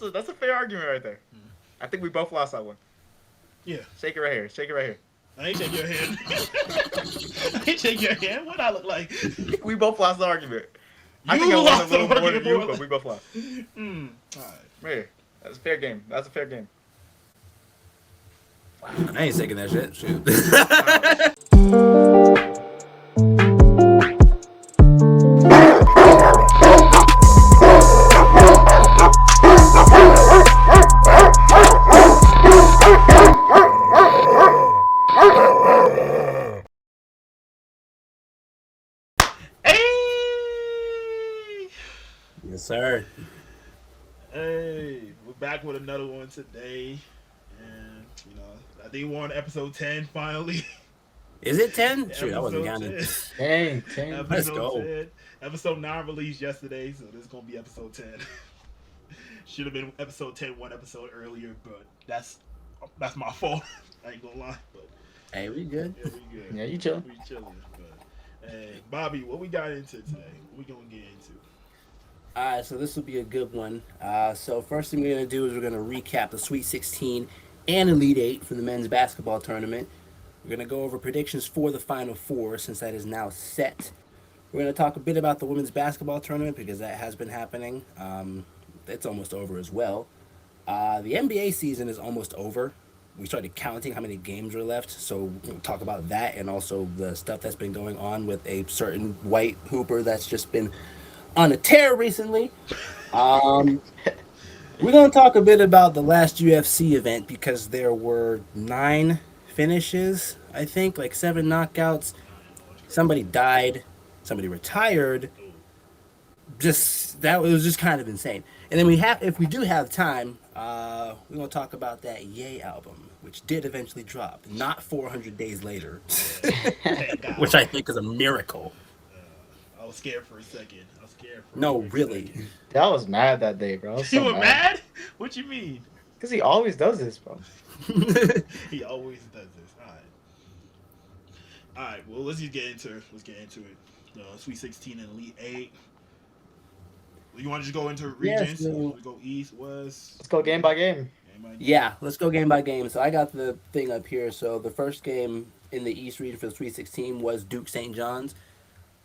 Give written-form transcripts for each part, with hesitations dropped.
That's a fair argument right there. I think we both lost that one. Yeah. Shake it right here. Shake it right here. I ain't shake your hand. I ain't shake your hand. What I look like? We both lost the argument. I You think I won a lost the little more than argument you, more but we both lost. All right. Right here. That's a fair game. That's a fair game. I ain't taking that shit. Shoot. Hey! Yes, sir. Hey, we're back with another one today. And, I think we're on episode 10 finally. Is it 10? Shoot, I wasn't counting. Dang, Let's go. 10. Episode 9 released yesterday, so this is going to be episode 10. Should have been episode 10 one episode earlier, but that's my fault. I ain't going to lie. But Hey, we good. yeah, we good. Yeah, you chilling. We chilling. But, hey, Bobby, what we got into today? What we going to get into? All right, so this will be a good one. So first thing we're going to do is we're going to recap the Sweet 16 and Elite 8 for the men's basketball tournament. We're going to go over predictions for the Final Four since that is now set. We're going to talk a bit about the women's basketball tournament because that has been happening. It's almost over as well. The NBA season is almost over. We started counting how many games were left, so we'll talk about that and also the stuff that's been going on with a certain white hooper that's just been on a tear recently. We're going to talk a bit about the last UFC event because there were 9 finishes, I think, like 7 knockouts. Somebody died, somebody retired. It was just kind of insane. And then if we do have time, we're going to talk about that Ye album, which did eventually drop, not 400 days later, which I think is a miracle. I was scared for a second. No, really. I was mad that day, bro. You were mad? What you mean? Because he always does this, bro. He always does this. All right. Well, let's get into it. Sweet 16 and Elite 8. You want to just go into regions? Yeah, We go East, West. Let's go game by game. Yeah, let's go game by game. So I got the thing up here. So the first game in the East region for the Sweet 16 was Duke St. John's.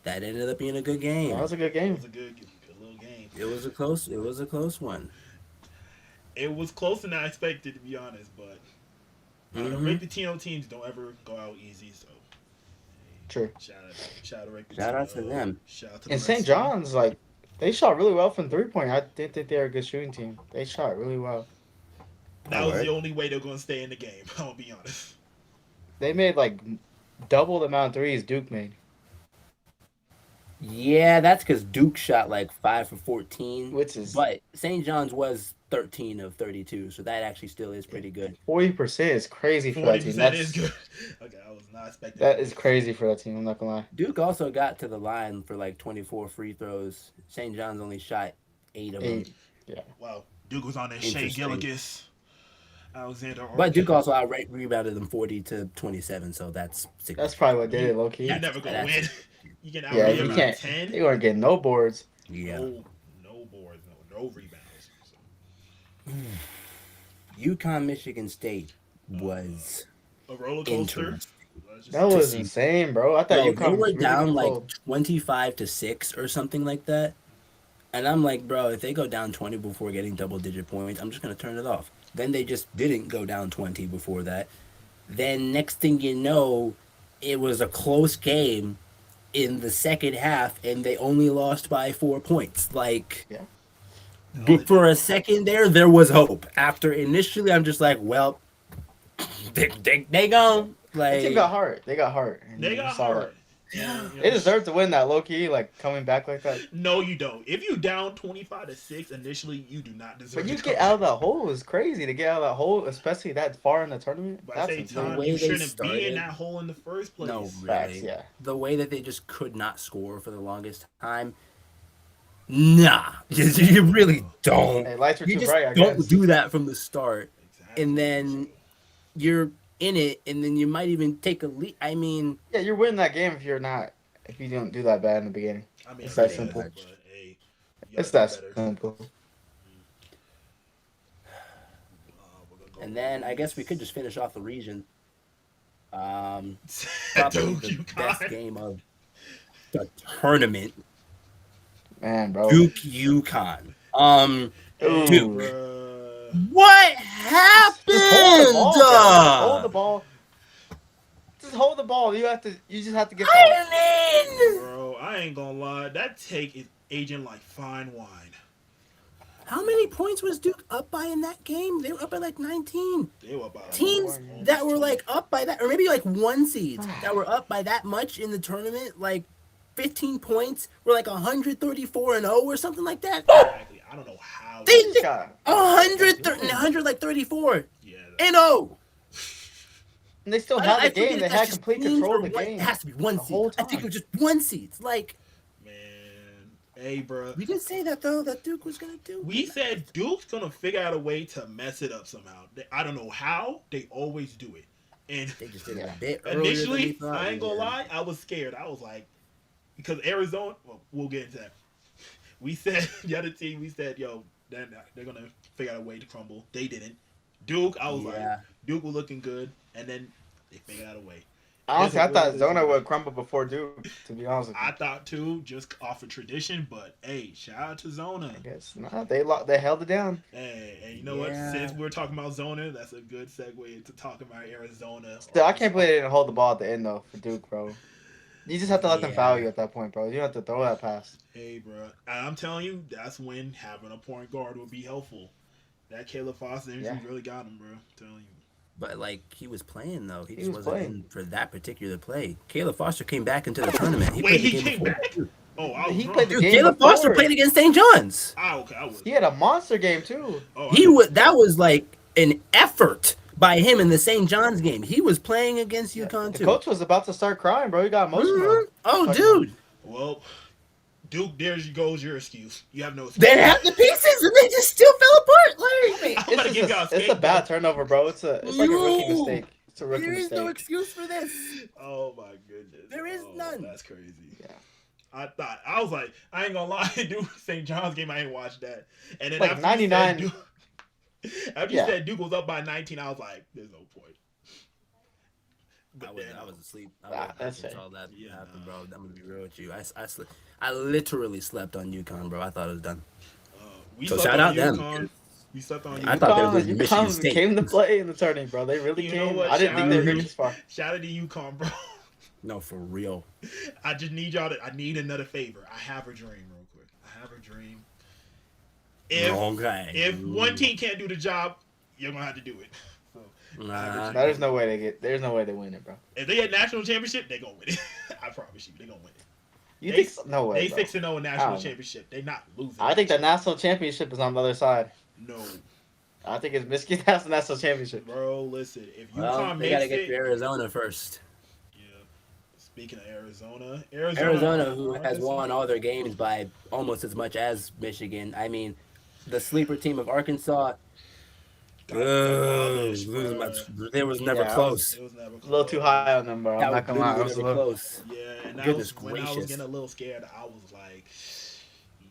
That ended up being a good game. That was a good game. It was a good little game. It was a close one. It was closer than I expected, to be honest. But Rick Pitino teams don't ever go out easy. So true. Shout out to Rick Pitino. Shout out to them. Shout out to And St. John's, like, they shot really well from 3-point. I didn't think they were a good shooting team. They shot really well. That was the only way they're going to stay in the game. I'll be honest. They made like double the amount of threes Duke made. Yeah, that's because Duke shot like 5 for 14. But St. John's was 13 of 32, so that actually still is pretty good. 40% is crazy for that team. That is good. Okay, I was not expecting that. Is crazy for that team, I'm not going to lie. Duke also got to the line for like 24 free throws. St. John's only shot 8 of them. Yeah. Wow. Duke was on that Shea Gilgeous. Alexander. But Duke also rebounded them 40 to 27, so that's probably what did it, low key. You're never gonna win. You can you can't. 10. They weren't getting no boards. Yeah. No boards, no rebounds. So. UConn Michigan State was a roller coaster. That was insane, bro. I thought UConn were down like 25 to 6 or something like that. And I'm like, bro, if they go down 20 before getting double-digit points, I'm just going to turn it off. Then they just didn't go down 20 before that. Then next thing you know, it was a close game in the second half, and they only lost by 4 points. Like, for a second there was hope. After initially, I'm just like, well, they gone. Like, that team got hurt. They got hurt. Yeah. They deserve to win that, low key, like coming back like that. No, you don't. If you down 25 to 6 initially, you do not deserve. But you get out of that hole is crazy to get out of that hole, especially that far in the tournament. But at the same time, you shouldn't be in that hole in the first place. No, really. Facts, yeah. The way that they just could not score for the longest time. Nah, you really don't. Hey, lights were you too just bright, I don't guess. do that from the start, Exactly. and then you're in it, and then you might even take a lead. I mean, yeah, you're winning that game if you don't do that bad in the beginning. I mean, it's that simple. But, hey, It's that simple. And then I guess we could just finish off the region. Probably Duke, the UConn. best game of the tournament. Man, bro. Duke UConn. Hey, Duke. bruh. What happened? Just hold the ball, bro. Just hold the ball. Just hold the ball. You just have to get fouled. Bro, I ain't gonna lie. That take is aging like fine wine. How many points was Duke up by in that game? They were up by like 19. They were about Teams that were like up by that, or maybe like one seeds that were up by that much in the tournament, like 15 points, were like 134-0 or something like that. Exactly. I don't know how. They This did guy. 100 like 34 Yeah. and 0. And they still had the forget game. They if that's had just complete teams control or of the what- game. It has to be one the seed. whole I think it time. was just one seed. Like, Man. Hey, bro. we did say that though, that Duke was gonna do. We said Duke's gonna figure out a way to mess it up somehow. I don't know how. They always do it. And They just did it a bit earlier than initially, we thought. I ain't gonna lie, I was scared. I was like, because Arizona. Well, we'll get into that. We said the other team. We said, yo, they're gonna figure out a way to crumble. They didn't. Duke, I was like, Duke was looking good, and then they figured out a way. Honestly, I thought There's a Zona way. would crumble before Duke, to be honest with you. I thought too, just off of tradition, but hey, shout out to Zona. I guess not. They held it down. Hey, and you know what? Yeah. Since we're talking about Zona, that's a good segue into talking about Arizona. Still, I can't believe they didn't hold the ball at the end, though, for Duke, bro. You just have to let them Yeah. foul you at that point, bro. You don't have to throw that pass. Hey, bro, and I'm telling you, that's when having a point guard would be helpful. That Caleb Foster injury really got him, bro. I'm telling you. But like he was playing though, he He just was wasn't playing. in for that particular play. Caleb Foster came back into the tournament. Wait, played the he game came before. back? Oh, I was He wrong. played the Dude, game Caleb before. Foster played against St. John's. Ah, okay, I was. He had a monster game, too. Oh, He was that was like an effort by him in the St. John's game. He was playing against UConn The too. coach was about to start crying, bro. He got emotional. Mhm. Oh, Talking dude, Well, Duke, there goes your excuse. You have no excuse. they had the pieces and they just still fell apart. Like, I'm gonna It's, give just y'all a, it's a bad scapegoat. turnover, bro. It's like a rookie No. mistake. It's a rookie there is mistake. no excuse for this. Oh my goodness. There is none. That's crazy. Yeah. I was like, I ain't gonna lie, Duke St. John's game, I ain't watched that. And then Like after 99 you said Yeah. Duke was up by 19, I was like, there's no point. But then, I was asleep. that's That's fair. all that Yeah, happened, nah. bro. I'm gonna be real with you. I literally slept on UConn, bro. I thought it was done. we So slept shout on out them. UConn. We slept on I UConn. thought they were going to UConn Michigan State. came to play in the tournament, bro. They really You know came. what? I didn't think they'd Shout reach this far. Shout out to UConn, bro. No, for real. I just need y'all to. I need another favor. I have a dream, real quick. I have a dream. Okay. If one team can't do the job, you're gonna have to do it. So, Nah. There's no way they get. There's no way they win it, bro. if they get national championship, they gonna win it. I promise you, they gonna win it. You They- think? So? No way. They bro. 6-0 in national know. championship. They not losing. I think the national championship is on the other side. No, I think it's Michigan has the national championship. bro. Listen, if UConn Well, they makes got to get it, to Arizona first. yeah. Speaking of Arizona, Arizona, who has won all their games by almost as much as Michigan. I mean, the sleeper team of Arkansas. demolished, They was never Yeah, close. It was never A little too high on them, bro. I'm That not was gonna lie. I literally was a never little- close. Yeah, and Goodness when I was gracious. getting a little scared, I was like,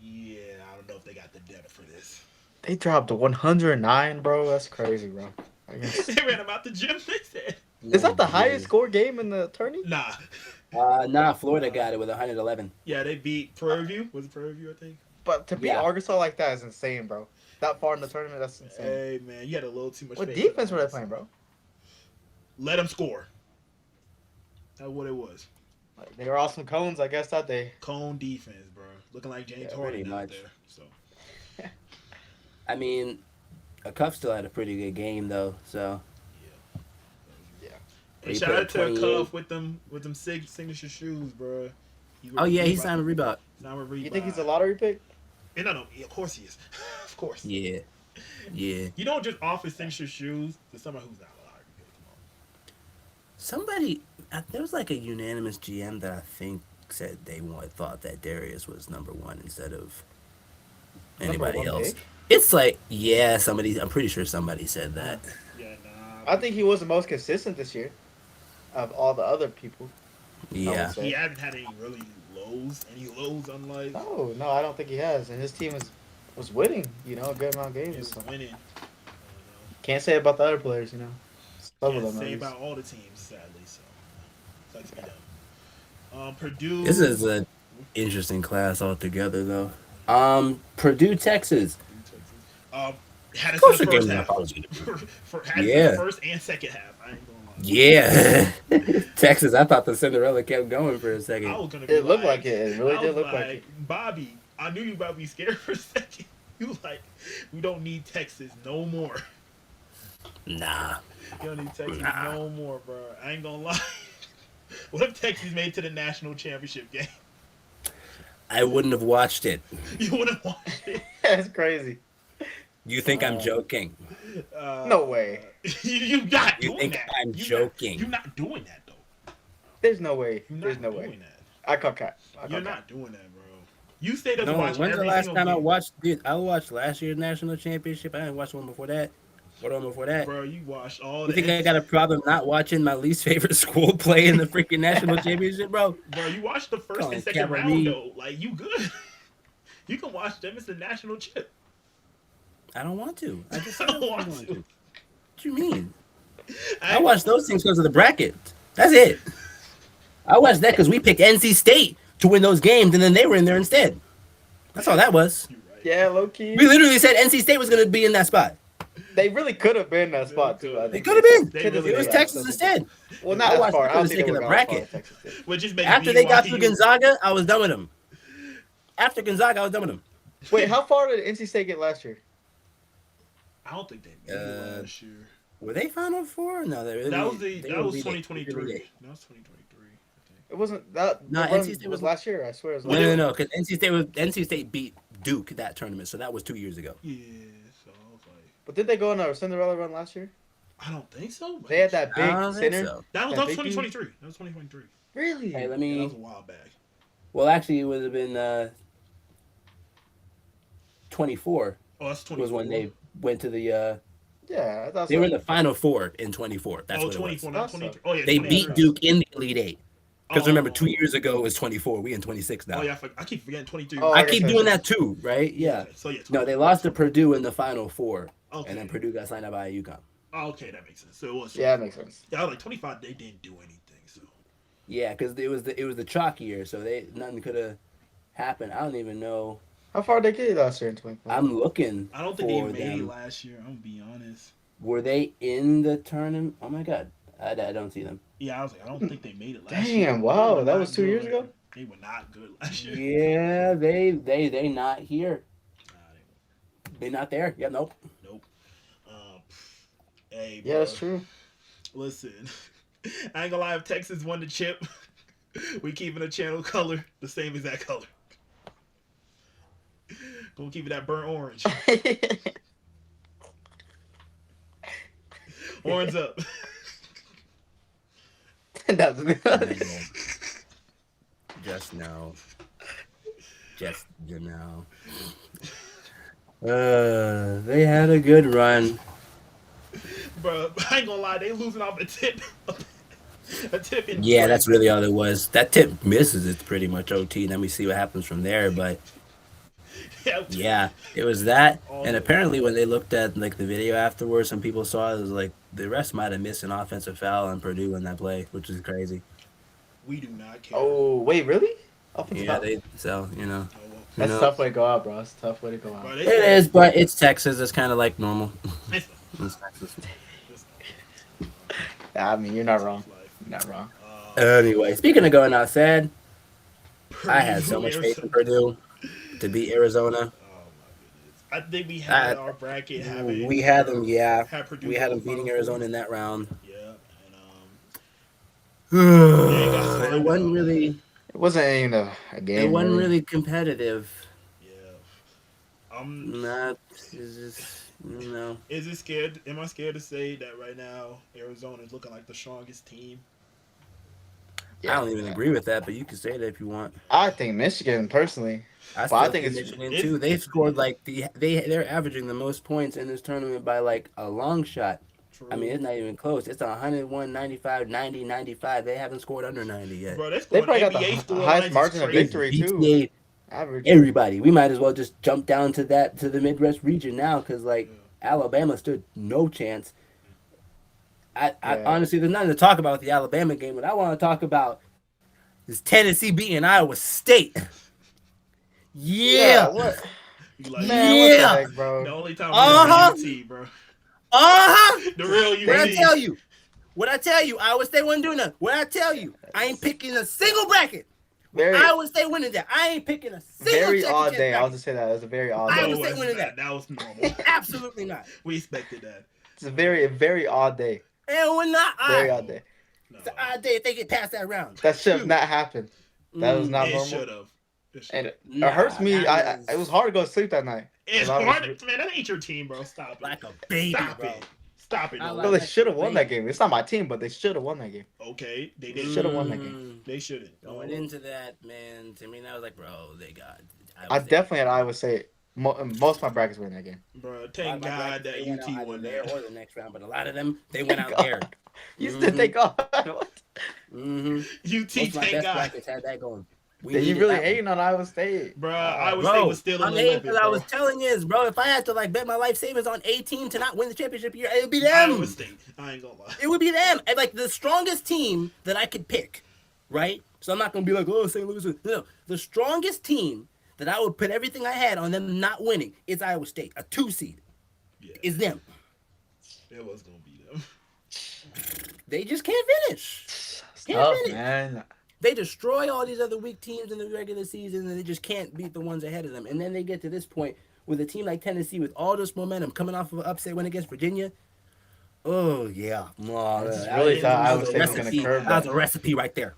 yeah, I don't know if they got the depth for this. They dropped 109, bro. That's crazy, bro. I guess. They ran him out the gym. They said, Is that the highest score game in the tourney? nah. Nah, Florida got it with 111. Yeah, they beat Prairie View. Was it Prairie View, I think? But to beat Yeah. Arkansas like that is insane, bro. That far in the tournament, that's insane. Hey, man, you had a little too much What faith defense in were they us. playing, bro? Let them score. That's what it was. Like, they were awesome cones, I guess, that day. Cone defense, bro. Looking like James Yeah, Harden pretty out much. there. So I mean, a Cup still had a pretty good game though. So and He shout put out to 28. Cuff with them signature shoes, bro. oh yeah, he signed with Reebok. You think he's a lottery pick? No, of course he is. Of course. Yeah, yeah. You don't just offer signature shoes to someone who's not a lottery pick. Come on. Somebody there was like a unanimous GM that I think said they thought that Darius was number one instead of anybody Number one else. pick? It's like yeah, I'm pretty sure somebody said that. Yeah, I think he was the most consistent this year of all the other people. Yeah. say. he hasn't had any really lows. Unlike No, I don't think he has. And his team was winning, a good amount of games. he's So. winning. Can't say it about the other players, you know. Some of Can't them, at say least. about all the teams, sadly. So sucks to be done. Purdue. This is an interesting class altogether, though. Purdue, Texas. Um, had us in Closer the game first than I half. thought it was gonna be. Had us in Yeah. the first and second half. I ain't gonna lie. Yeah, Texas. I thought the Cinderella kept going for a second. I was gonna be It looked like it. It really I did was look like it. Bobby, I knew you about to be scared for a second. You was like, we don't need Texas no more. Nah. You don't need Texas Nah. no more, bro. I ain't gonna lie. What if Texas made it to the national championship game? I wouldn't have watched it. You wouldn't watch it. That's crazy. You think I'm joking? No way. You're not You doing think that. I'm joking? You're not doing that though. There's no way. You're There's not no doing way. that. I call cat. You're not doing that, bro. You stayed up No, to watch when's the every last single time I game. watched? Dude, I watched last year's national championship. I didn't watch one before that. What one before that? Bro, you watched all You the. think I got a problem not watching my least favorite school play in the freaking national championship, bro? Bro, you watched the first Come on, and second Cavalry. round though. Like you good. You can watch them. It's the national chip. I don't want to. I just I don't don't want want to. to. What you mean? I watched those things because of the bracket. That's it. I watched that because we picked NC State to win those games, and then they were in there instead. That's all that was. You're right. Yeah, low key. We literally said NC State was going to be in that spot. They really could have been in that spot too. I They think. could have been. They Could've really It was been. Texas instead. Well, not I as watched far. it I for don't the think sake they of would the go as far bracket. as Texas did. Which is maybe After they got BYU. through Gonzaga, I was done with them. After Gonzaga, I was done with them. Wait, how far did NC State get last year? I don't think they made it last year. Were they Final Four? No, they That was they that was beat it. 2023. They beat it. That was 2023. I think. It wasn't that. No, the run NC State was was- last year. I swear it was. No, Last no, year. no, because NC State beat Duke that tournament, so that was 2 years ago. Yeah, so I was like, But did they go on a Cinderella run last year? I don't think so. They had that I big don't think center. so. That was that big 2023. That was 2023. Really? Hey, let Yeah, that me. was a while back. Well, actually, it would have been 24 Oh, that's 24. was when they went to the. Yeah, I thought They so. were in the Final Four in 24. That's Oh, what it was. 24, not Awesome. 23. Oh, yeah, They 23. beat Duke in the Elite Eight. Because Oh. remember, 2 years ago it was 24. We in 26 now. Oh, yeah, I keep forgetting 23. Oh, I guess keep I doing see. that too, right? Yeah. Okay, so, yeah. No, they 24. lost to Purdue in the Final Four, Okay. and then Purdue got signed up by UConn. Oh, okay, that makes sense. So it was. Yeah, that makes sense. Yeah, I was like 25. They didn't do anything. So Yeah, because it was the chalk year, so nothing could have happened. I don't even know. How far did they get last year in 2020? I'm looking. I don't think they for made it them. last year. I'm gonna be honest. Were they in the tournament? Oh my god, I don't see them. Yeah, I was like, I don't think they made it last year. Damn! Wow, They were that not was 2 years good. ago. They were not good last year. Yeah, they not here. Nah, They not there. Yeah, nope. nope. Hey, Yeah, bro, that's true. listen, I ain't gonna lie. If Texas won the chip, we keeping the channel color the same as that color. Gonna keep it that burnt orange. Orange up. That's Just now. Just now. They had a good run. Bro, I ain't gonna lie. They losing off a tip. A tip in Yeah, play. that's really all it was. That tip misses. It's pretty much OT. Then we see what happens from there. But yeah, it was that. And apparently, when they looked at like the video afterwards, some people saw it was like the refs might have missed an offensive foul on Purdue in that play, which is crazy. We do not care. Oh wait, really? Offensive Yeah, foul? they so you know. Oh, well. That's you a know. tough way to go out, bro. It's a tough way to go out. Bro, they It said- is, but it's Texas. It's kind of like normal. It's It's Texas. I mean, you're not wrong. life. You're not wrong. Anyway, speaking of going outside, I had so Purdue, much faith in Arizona. Purdue to beat Arizona. Oh my goodness! I think we had our bracket having. We had them, yeah. Had Purdue We had them go Final beating Four. Arizona in that round. Yeah, and It wasn't really. It wasn't even a game. It wasn't really competitive. yeah. Not. It's just no. Is it scared? Am I scared to say that right now Arizona is looking like the strongest team? I don't even agree with that, but you can say that if you want. I think Michigan, personally. I Well, I still think think it's- Michigan too. They scored like they're averaging the most points in this tournament by like a long shot. True. I mean, it's not even close. It's 101, 95, 90, 95. They haven't scored under 90 yet. Bro, they They probably got the NBA score highest lines margin is of crazy. victory, too. BTA, Average. everybody. We might as well just jump down to the Midwest region now, because like Alabama stood no chance. I Yeah. honestly, there's nothing to talk about with the Alabama game. What I want to talk about is Tennessee beating Iowa State. Yeah, Yeah, what? You like Man, what the yeah, heck, bro? the only time we uh-huh, see UT, bro. uh-huh. The real What I UT. tell you? What I tell you? Iowa State wasn't doing nothing. What I tell you? I ain't picking a single bracket. With Very, Iowa State winning that. I ain't picking a single very second odd chance day. I'll bracket. just say that. It was a very odd Iowa day. State winning that. That was normal. Absolutely not. We expected that. It's a very odd day. And we're not Very odd. odd day. No. It's an odd day if they get past that round. That should have not happened. That was not It normal. should have. And it hurts me. It was hard to go to sleep that night. It's 'Cause I hard. was- Man, that ain't your team, bro. Stop it. Like a baby, Stop bro. it. Stop it. I No. like Well, they that should have won that baby. game. It's not my team, but they should have won that game. Okay, they They did. should have won that game. They shouldn't. Going into that, man, to me, I was like, bro, they got. I definitely had Iowa State. Most of my brackets were in that game. Bro, thank God that UT won there that. or the next round, but a lot of them they went out God. there. You still think, oh, what? Mm-hmm. UT, Most of my thank best God. brackets had that going. We You needed really that one. hating on Iowa State. Bro, Iowa Bro, State was still in I'm the hating Olympics, because I was bro. telling you, bro, if I had to like bet my life savings on a team to not win the championship year, it would be them. Iowa State. I ain't gonna lie. It would be them. And like the strongest team that I could pick, right? So I'm not gonna be like, oh, St. Louis. No, the strongest team that I would put everything I had on them not winning is Iowa State, a 2 seed. Yeah, Is them. it was gonna be them. They just can't finish. Can't Tough, finish. man. They destroy all these other weak teams in the regular season, and they just can't beat the ones ahead of them. And then they get to this point with a team like Tennessee with all this momentum coming off of an upset win against Virginia. Oh yeah, It's really thought Iowa State was gonna curve that was that. a recipe right there.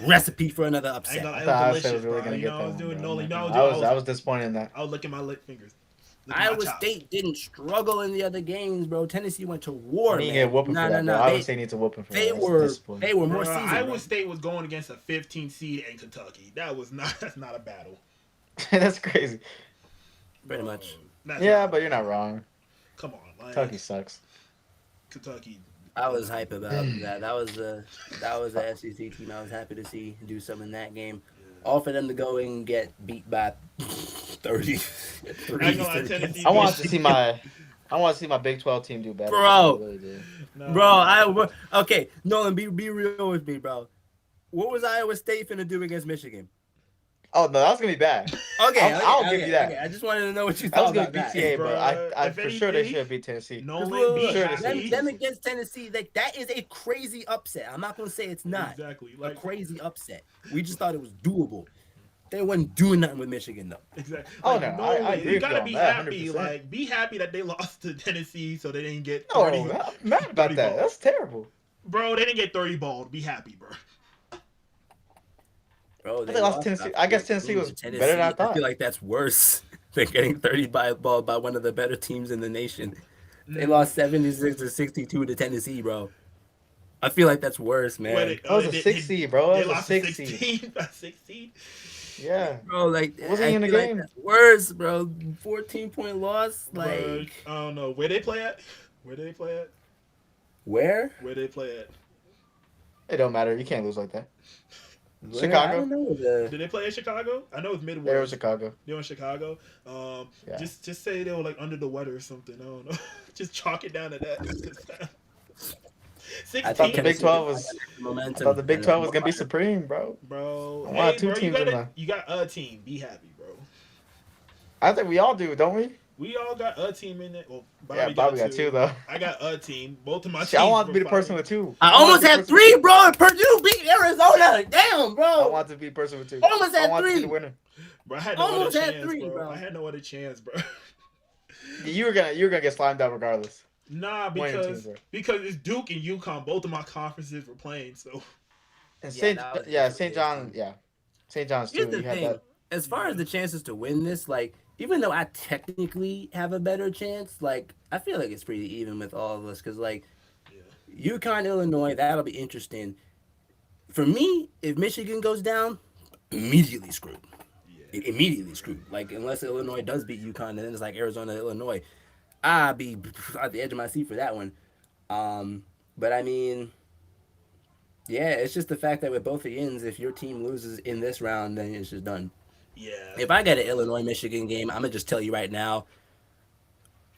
Recipe for another I ain't upset. gonna, I it thought Iowa was State was delicious, really bro. gonna You get know, I that was one. doing bro. Noli. No, I was disappointed in that. I was licking my lip fingers. Licking my Iowa chops. State didn't struggle in the other games, bro. Tennessee went to war. He Man. get whooping for that, bro. Iowa State needs a whooping for They that. That's were discipline. they were more Bro, seasoned. Iowa bro. State was going against a 15 seed in Kentucky. That's not a battle. That's crazy. Pretty much. That's Yeah, not- but you're not wrong. Come on, like, Kentucky sucks. Kentucky. I was hype about that. That was the SEC team I was happy to see do something in that game. All for them to go and get beat by 30. I ain't gonna lie, Tennessee. I want to see my Big 12 team do better. Bro. I really do. No, Bro, okay, Nolan, be real with me, bro. What was Iowa State finna do against Michigan? Oh no, that was gonna be bad. Okay, I'll give you that. Okay. I just wanted to know what you That was thought gonna about be that. BTA, but I If for sure they anything, should have beat Tennessee. Nolan, Look, be sure happy. them against Tennessee, that is a crazy upset. I'm not gonna say it's not Exactly. a Like, crazy upset. We just thought it was doable. They wasn't doing nothing with Michigan though. exactly. Oh, Like, no, I agree you with gotta you on be that, happy. 100%. Like, be happy that they lost to Tennessee, so they didn't get No, 30. I'm mad about 30 that. balls. That's terrible. Bro, they didn't get 30 balled. Be happy, bro. Bro, they lost Tennessee. I guess Tennessee was better than I thought. I feel like that's worse than getting 30 ball by one of the better teams in the nation. They lost 76 to 62 to Tennessee, bro. I feel like that's worse, man. Wait, That was a 6 seed, bro. They That was a lost to 6 seed. 16. 16. Yeah. Bro, like Wasn't I he in the feel like game? that's worse, bro. 14-point loss, Bro, like I don't know. Where they play at? Where they play at? where? Where they play at? It don't matter. You can't lose like that. Where? Chicago? I don't know. Did they play in Chicago? I know it's Midwest. They were Chicago. They're in Chicago. Yeah. Just say they were like under the weather or something. I don't know. Just chalk it down to that. 16. I thought The Big 12 was. I momentum. thought the Big 12 was gonna be supreme, bro. Bro, I want hey, two bro, teams in there. you got a team. Be happy, bro. I think we all do, don't we? We all got a team in it. Well, Yeah, Bobby got two though. I got a team. Both of my Shit, I teams want to be the were person fire. with two. I want almost to be the had person with 3, bro. Purdue beat Arizona. Damn, bro. I want to be the person with two. Almost I had want to be 3. the winner. Bro, I had no Almost other had chance, 3, bro. bro. I had no other chance, bro. You were gonna get slimed out regardless. Nah, Winning because teams, bro. it's Duke and UConn. Both of my conferences were playing, so And Yeah, that was St. John, St. John's too. Here's the You had thing. that. As far as the chances to win this, like, even though I technically have a better chance, like, I feel like it's pretty even with all of us. Because, like, UConn, Illinois, that'll be interesting. For me, if Michigan goes down, immediately screwed. Immediately screwed. Like, unless Illinois does beat UConn, and then it's like Arizona, Illinois. I'd be at the edge of my seat for that one. But, I mean... Yeah, it's just the fact that with both the ends, if your team loses in this round, then it's just done. yeah. If I get an Illinois-Michigan game, I'm going to just tell you right now,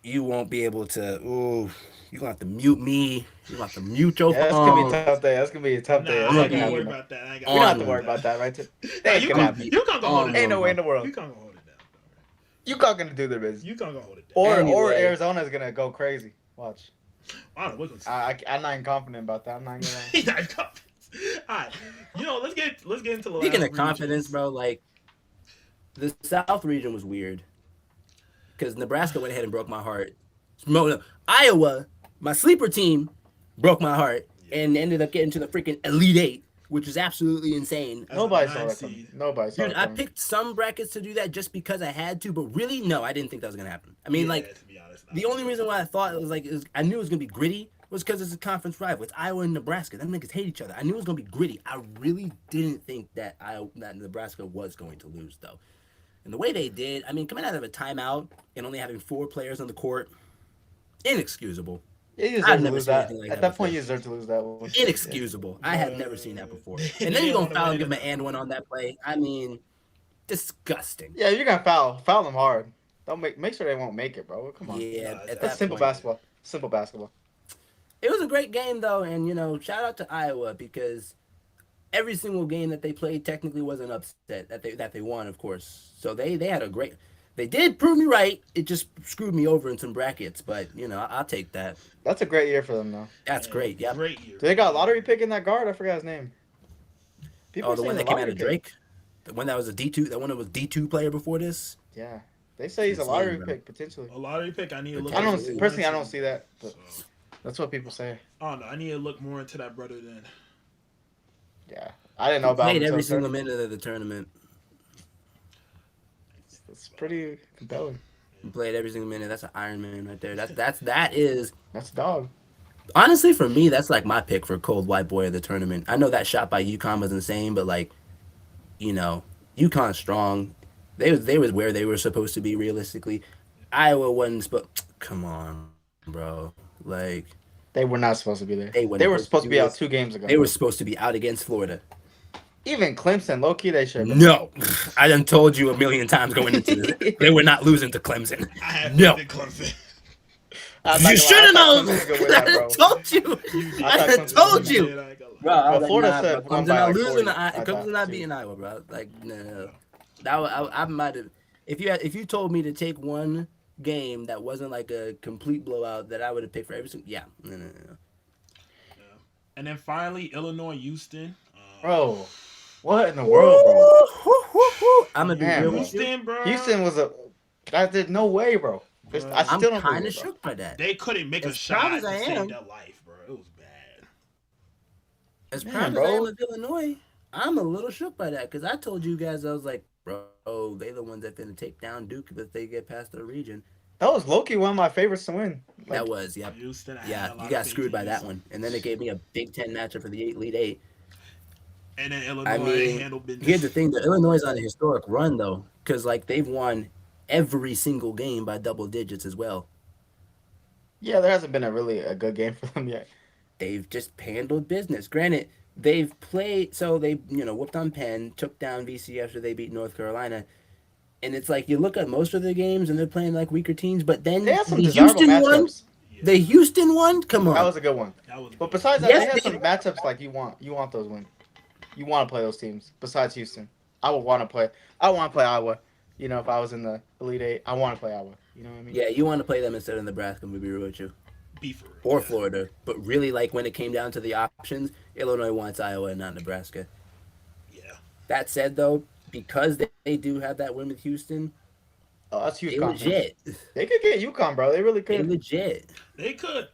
you won't be able to. Ooh, you're gonna have to mute me. You're gonna have to mute your Yeah, that's gonna be a phone. tough day. That's gonna be a tough Nah, day. I That's ain't not gonna gonna worry happen. about that. I ain't We don't have to gotta worry about that, right? That Nah, ain't gonna happen. you can't go hold it Ain't no down. way in the world. You can't go hold it down. UConn gonna do their business. You can't go hold it down. Or Anyway. Arizona's gonna go crazy. Watch. I don't know. We're gonna see. I'm not even confident about that. I'm not gonna lie. He's not confident. All right, let's get into the Speaking last of confidence, regions. bro, like the South region was weird because Nebraska went ahead and broke my heart. No, Iowa, my sleeper team, broke my heart and ended up getting to the freaking Elite Eight, which is absolutely insane. As Nobody a saw nine that coming. seed. Nobody saw Dude, that I coming. picked some brackets to do that just because I had to, but really, no, I didn't think that was gonna happen. I mean, Yeah, like to be honest, the only reason why I thought it was like I knew it was gonna be gritty was because it's a conference rival. It's Iowa and Nebraska. Them niggas hate each other. I knew it was gonna be gritty. I really didn't think that Nebraska was going to lose though. And the way they did, I mean, coming out of a timeout and only having 4 players on the court, inexcusable. You deserve I've to never lose seen that. anything like At that that point, before. you deserve to lose that one. Inexcusable. I have never seen that before. They And then you're don't gonna foul wanna and give him win an and one on that play. I mean, disgusting. Yeah, you're gonna foul them hard. Don't make sure they won't make it, bro. Come on. Yeah, Nah, at that's that That's simple point. basketball. Simple basketball. It was a great game though, and shout out to Iowa because every single game that they played technically was an upset that they won, of course. So they had a great. They did prove me right. It just screwed me over in some brackets, but I'll take that. That's a great year for them, though. That's great. Yeah. Great year. Do they got a lottery pick in that guard? I forgot his name. People Oh, are the saying one that came out lottery of pick. Drake, the one that was a D2, that one that was D2 player before this. Yeah, they say he's a Insane, lottery bro. pick potentially. A lottery pick. I need to look. I don't Potentially. personally. I don't see that, but So, that's what people say. I don't know. I need to look more into that brother then. Yeah, I didn't know about Played him every until single tournament. minute of the tournament. It's pretty compelling. Played every single minute. That's an Iron Man right there. That is That's a dog. honestly for me. That's like my pick for cold white boy of the tournament. I know that shot by UConn was insane, but like, UConn strong. They was where they were supposed to be realistically. Iowa wasn't, but come on, bro. Like They were not supposed to be there. They weren't They were supposed supposed to to be be out this. 2 games ago. they were supposed to be out against Florida. Even Clemson, low key, they should have been. No, I done told you a million times going into this. They were not losing to Clemson. I have No. picked Clemson. I'm not You gonna should have lie, I known. thought Clemson was gonna win I that, bro. done told you. I thought done Clemson told was you. Yeah, I ain't gonna lie. Bro, I was Well, Florida like, nah, said bro, won Clemson by not like losing 40, to I Clemson thought, not too. beating Iowa, bro. Like, no. I might have. If you told me to take one game that wasn't like a complete blowout that I would have picked for every single. Yeah. No. Yeah. And then finally, Illinois, Houston. Bro, what in the world, bro? I'm gonna be Man, real bro. with you. Houston, bro. Houston was a. There's no way, bro. I I'm still don't kind believe of it, bro. shook by that. They couldn't make a As proud shot as to I save am. their life, bro. It was bad. As Man, proud as bro. I am of Illinois, I'm a little shook by that because I told you guys I was like, bro, they the ones that finna take down Duke if they get past their region. That was low-key one of my favorites to win. Like, That was, yep. Houston. I had Yeah, a lot you of got faith screwed in by that Houston. one. And then it gave me a Big Ten matchup for the Elite Eight. And then Illinois I mean, handled business. here's the thing: the Illinois is on a historic run though, because like they've won every single game by double digits as well. yeah, there hasn't been a good game for them yet. They've just handled business. Granted, they've played, so they whooped on Penn, took down VC after they beat North Carolina, and it's like you look at most of the games and they're playing like weaker teams, but then They had some the desirable Houston one, matchups. Yeah, the Houston one, come on, That was a good one. that was But good. besides that, Yes, they had they- some matchups like you want those wins. You want to play those teams. Besides Houston, I would want to play. I want to play Iowa. If I was in the Elite Eight, I want to play Iowa. You know what I mean? yeah, you want to play them instead of Nebraska. I'm gonna be real with you. Be for real. Or Yeah. Florida. But really, like when it came down to the options, Illinois wants Iowa and not Nebraska. Yeah. That said, though, because they do have that win with Houston, Oh, that's huge. they Conference. legit. They could get UConn, bro. They really They could. legit. They could.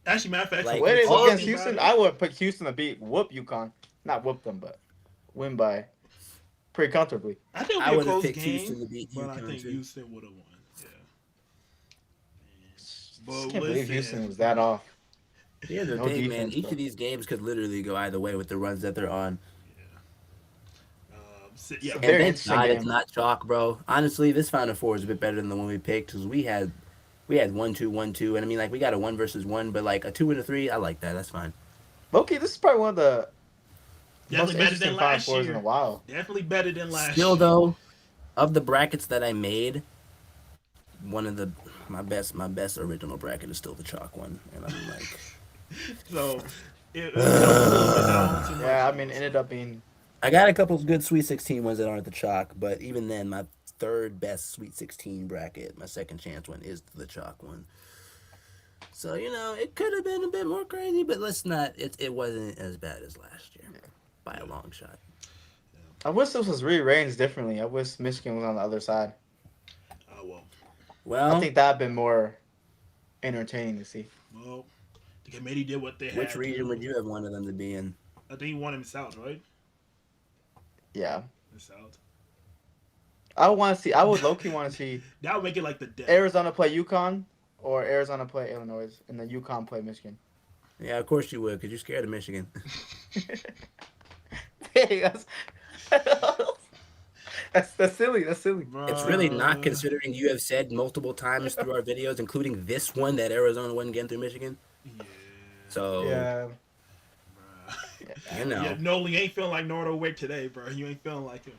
Actually, matter of fact, Like, The way they all look against of Houston, I would pick Houston to whoop UConn. Not whoop them, but win by pretty comfortably. I think I it would would be a have close picked game, Houston to beat but I UConn, think too. Houston would have won. Yeah. Just But can't believe listen, Houston was that off. Here's the No thing, man. defense, Each bro. of these games could literally go either way with the runs that they're on. Yeah. And Very thank interesting God game. it's not chalk, bro. Honestly, this Final Four is a bit better than the one we picked because we had 1-2, 1-2, and I mean like we got a 1 versus 1, but like a 2 and a 3, I like that. That's fine. Loki, this is probably one of the most Definitely better interesting than Final last Fours in a year. while. Definitely better than last Still year. though, of the brackets that I made, one of the my best original bracket is still the chalk one, and I'm like, So it comes down to Yeah, I mercy. mean, it ended up being. I got a couple of good Sweet 16 ones that aren't the chalk, but even then, my third best Sweet 16 bracket, my second chance one, is the chalk one. So it could have been a bit more crazy, but let's not. It wasn't as bad as last year by a long shot. I wish this was rearranged differently. I wish Michigan was on the other side. Oh well. I Well, think that'd been more entertaining to see. Well, the committee did what they which had region would to. you have wanted them to be in? I think he won him South, right? Yeah, The South. I would want to see. I would low key want to see That would make it like the death. Arizona play UConn or Arizona play Illinois, and then UConn play Michigan. Yeah, of course you would, because you're scared of Michigan. Hey, that's silly. That's silly. It's really not, considering you have said multiple times through our videos, including this one, that Arizona wasn't getting through Michigan. Yeah. So, Yeah. Yeah, Nolan, you ain't feeling like Nordo Wick today, bro. You ain't feeling like him.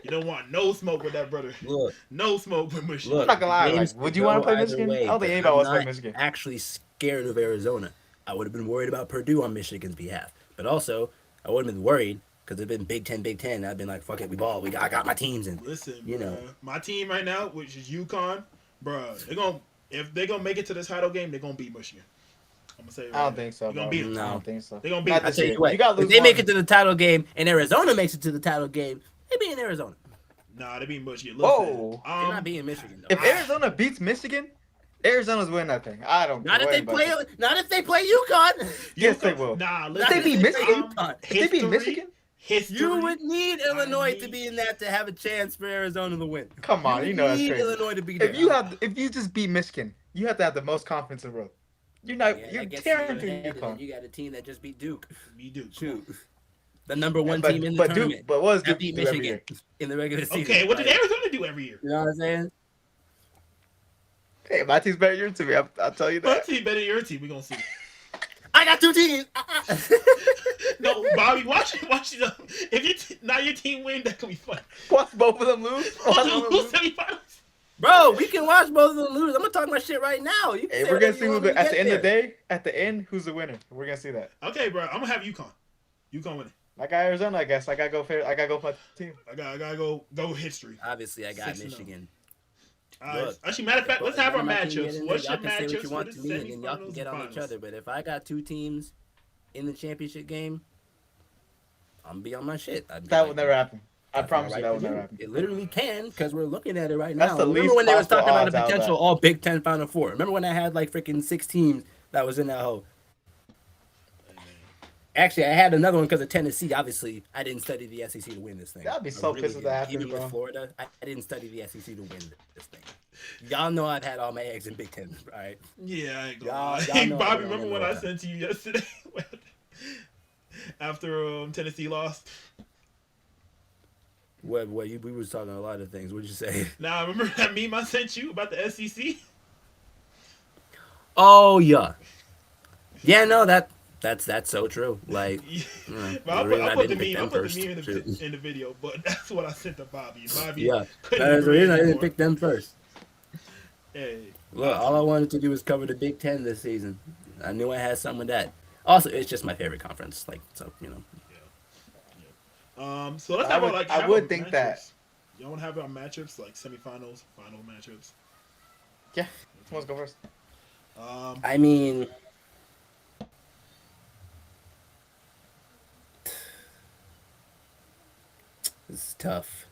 You don't want no smoke with that brother. Look, No smoke with Michigan. I'm not gonna lie. games Like, would could you want to go play either Michigan? way, I don't think but anybody I'm wants to play not Michigan. actually scared of Arizona. I would have been worried about Purdue on Michigan's behalf, but also I would have been worried because it's been Big Ten. I've been like, fuck it, we ball. I got my teams, and Listen, you know. my team right now, which is UConn, bro, if they're gonna make it to the title game, they're gonna beat Michigan. I'm gonna say it right I don't now. think so. They're gonna Bro. beat them. No. I don't think so. They're gonna beat Not them. I this tell year. you what, You gotta if lose they make one. it to the title game and Arizona makes it to the title game, they be in Arizona. Nah, they beat Michigan. Whoa. They're not being Michigan though. If Arizona beats Michigan, Arizona's winning that thing. I don't. Not care if what they anybody play. Not if they play UConn. Yes, they will. Nah, If listen. they beat Michigan, UConn. if they beat Michigan, History. You would need Illinois need- to be in that to have a chance for Arizona to win. come on, you know that's need crazy. Illinois to be If there. if you just beat Michigan, you have to have the most confidence in the world. You're not. Yeah, you're I guess tearing you're through ahead, and then UConn. you got a team that just beat Duke. Me do. Shoot, the number one But- team in the but Duke- tournament. but what does that Duke beat do every Michigan in the regular season. Okay, what did Like, Arizona do every year? You know what I'm saying? Hey, my team's better than yours to me. I'll tell you My that. team better than your team. We gonna see. I got two teams. No, Bobby, watch it. If now your team win, that could be fun. Watch both of them lose. Watch both of them lose. Semifinals. Bro, we can watch both of them lose. I'm gonna talk my shit right now. You can Hey, say we're gonna whatever see you who want when at we the get end of the there. day. At the end, who's the winner? We're gonna see that. Okay, bro. I'm gonna have UConn. UConn winning. I got Arizona. I guess I gotta go fair. I gotta go for my team. I gotta go history. Obviously, I got 6-0. Michigan. Alright. Actually, matter of fact, let's have our My team get matchups. in What's there, your y'all can say matchups what you for want the to me, and then y'all can semifinals get and on each finals? other. But if I got two teams in the championship game, I'm gonna be on my shit. I'd be That like, would never happen. I that's promise my you right that would to never do. happen. It literally can, because we're looking at it right That's now. the Remember least when they was possible talking about odds a out of potential that. all Big Ten Final Four? Remember when I had like freaking 6 teams that was in that hole? Actually, I had another one because of Tennessee. Obviously, I didn't study the SEC to win this thing. I'd be I so pissed if that didn't. happens, Even bro. with Florida, I didn't study the SEC to win this thing. Y'all know I've had all my eggs in Big Ten, all right? Yeah, I ain't gonna Y'all- lie. y'all Hey, know Bobby, I don't remember know what what I time. sent to you yesterday after Tennessee lost? We was talking a lot of things. What'd you say? Now, remember that meme I sent you about the SEC? Oh yeah, yeah. No, that's so true. Like, But I the reason put the didn't pick meme. I them put first, the meme shoot. in the video, but that's what I sent to Bobby. Bobby, Yeah, couldn't that's the agree reason I didn't anymore. pick them first. Hey, Look, all I wanted to do was cover the Big Ten this season. I knew I had some with that. Also, it's just my favorite conference. Like, so so let's I have would- our like. I have would our think matchups. that- Y'all want to have our matchups like semifinals, final matchups? Yeah. Who wants to go first? I mean, it's tough.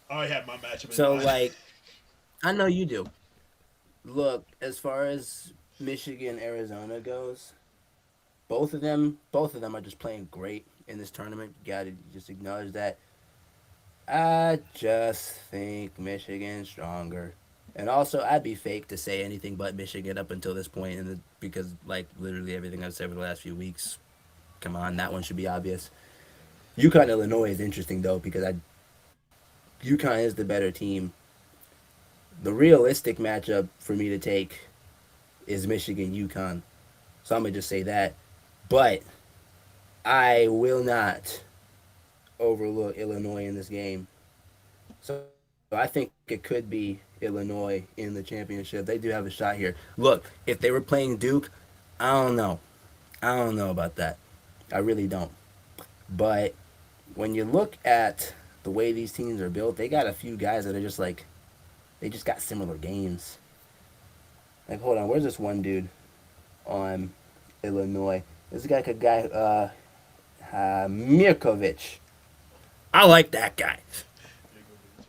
I already have my matchup. in So, mind. like, I know you do. Look, as far as Michigan, Arizona goes, both of them are just playing great in this tournament. You gotta just acknowledge that. I just think Michigan's stronger. And also, I'd be fake to say anything but Michigan up until this point, because, like, literally everything I've said for the last few weeks, come on, that one should be obvious. UConn, Illinois is interesting, though, because UConn is the better team. The realistic matchup for me to take is Michigan, UConn. So I'm going to just say that. But I will not overlook Illinois in this game. So I think it could be Illinois in the championship. They do have a shot here. Look, if they were playing Duke, I don't know. I don't know about that. I really don't. But when you look at the way these teams are built, they got a few guys that are just like, they just got similar games. Like, hold on, where's this one dude on Illinois? This guy, Mirkovic. I like that guy.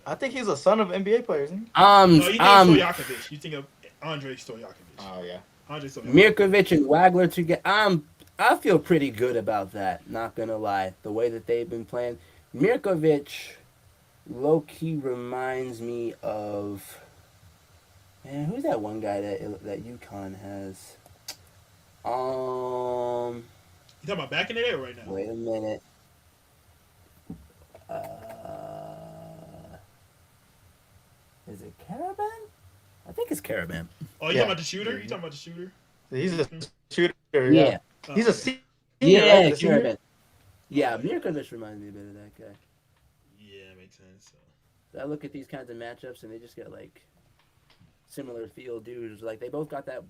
I think he's a son of NBA players, isn't he? No, you think Stojakovic. You think of Andre Stojakovic. Oh, yeah. Andre Stojakovic. Mirkovic and Wagler together. I feel pretty good about that, not gonna lie. The way that they've been playing. Mirkovic low-key reminds me of, man, who's that one guy that UConn has? You talking about back in the day or right now? Wait a minute. Is it Caravan? I think it's Caravan. Oh, you Yeah. talking about the shooter? You talking about the shooter? He's a shooter. Yeah. Oh, He's a okay. senior. Yeah, right? The senior? Caravan. Yeah, Mirkovic reminds me a bit of that guy. Yeah, makes sense. I look at these kinds of matchups and they just get like similar feel dudes. Like they both got that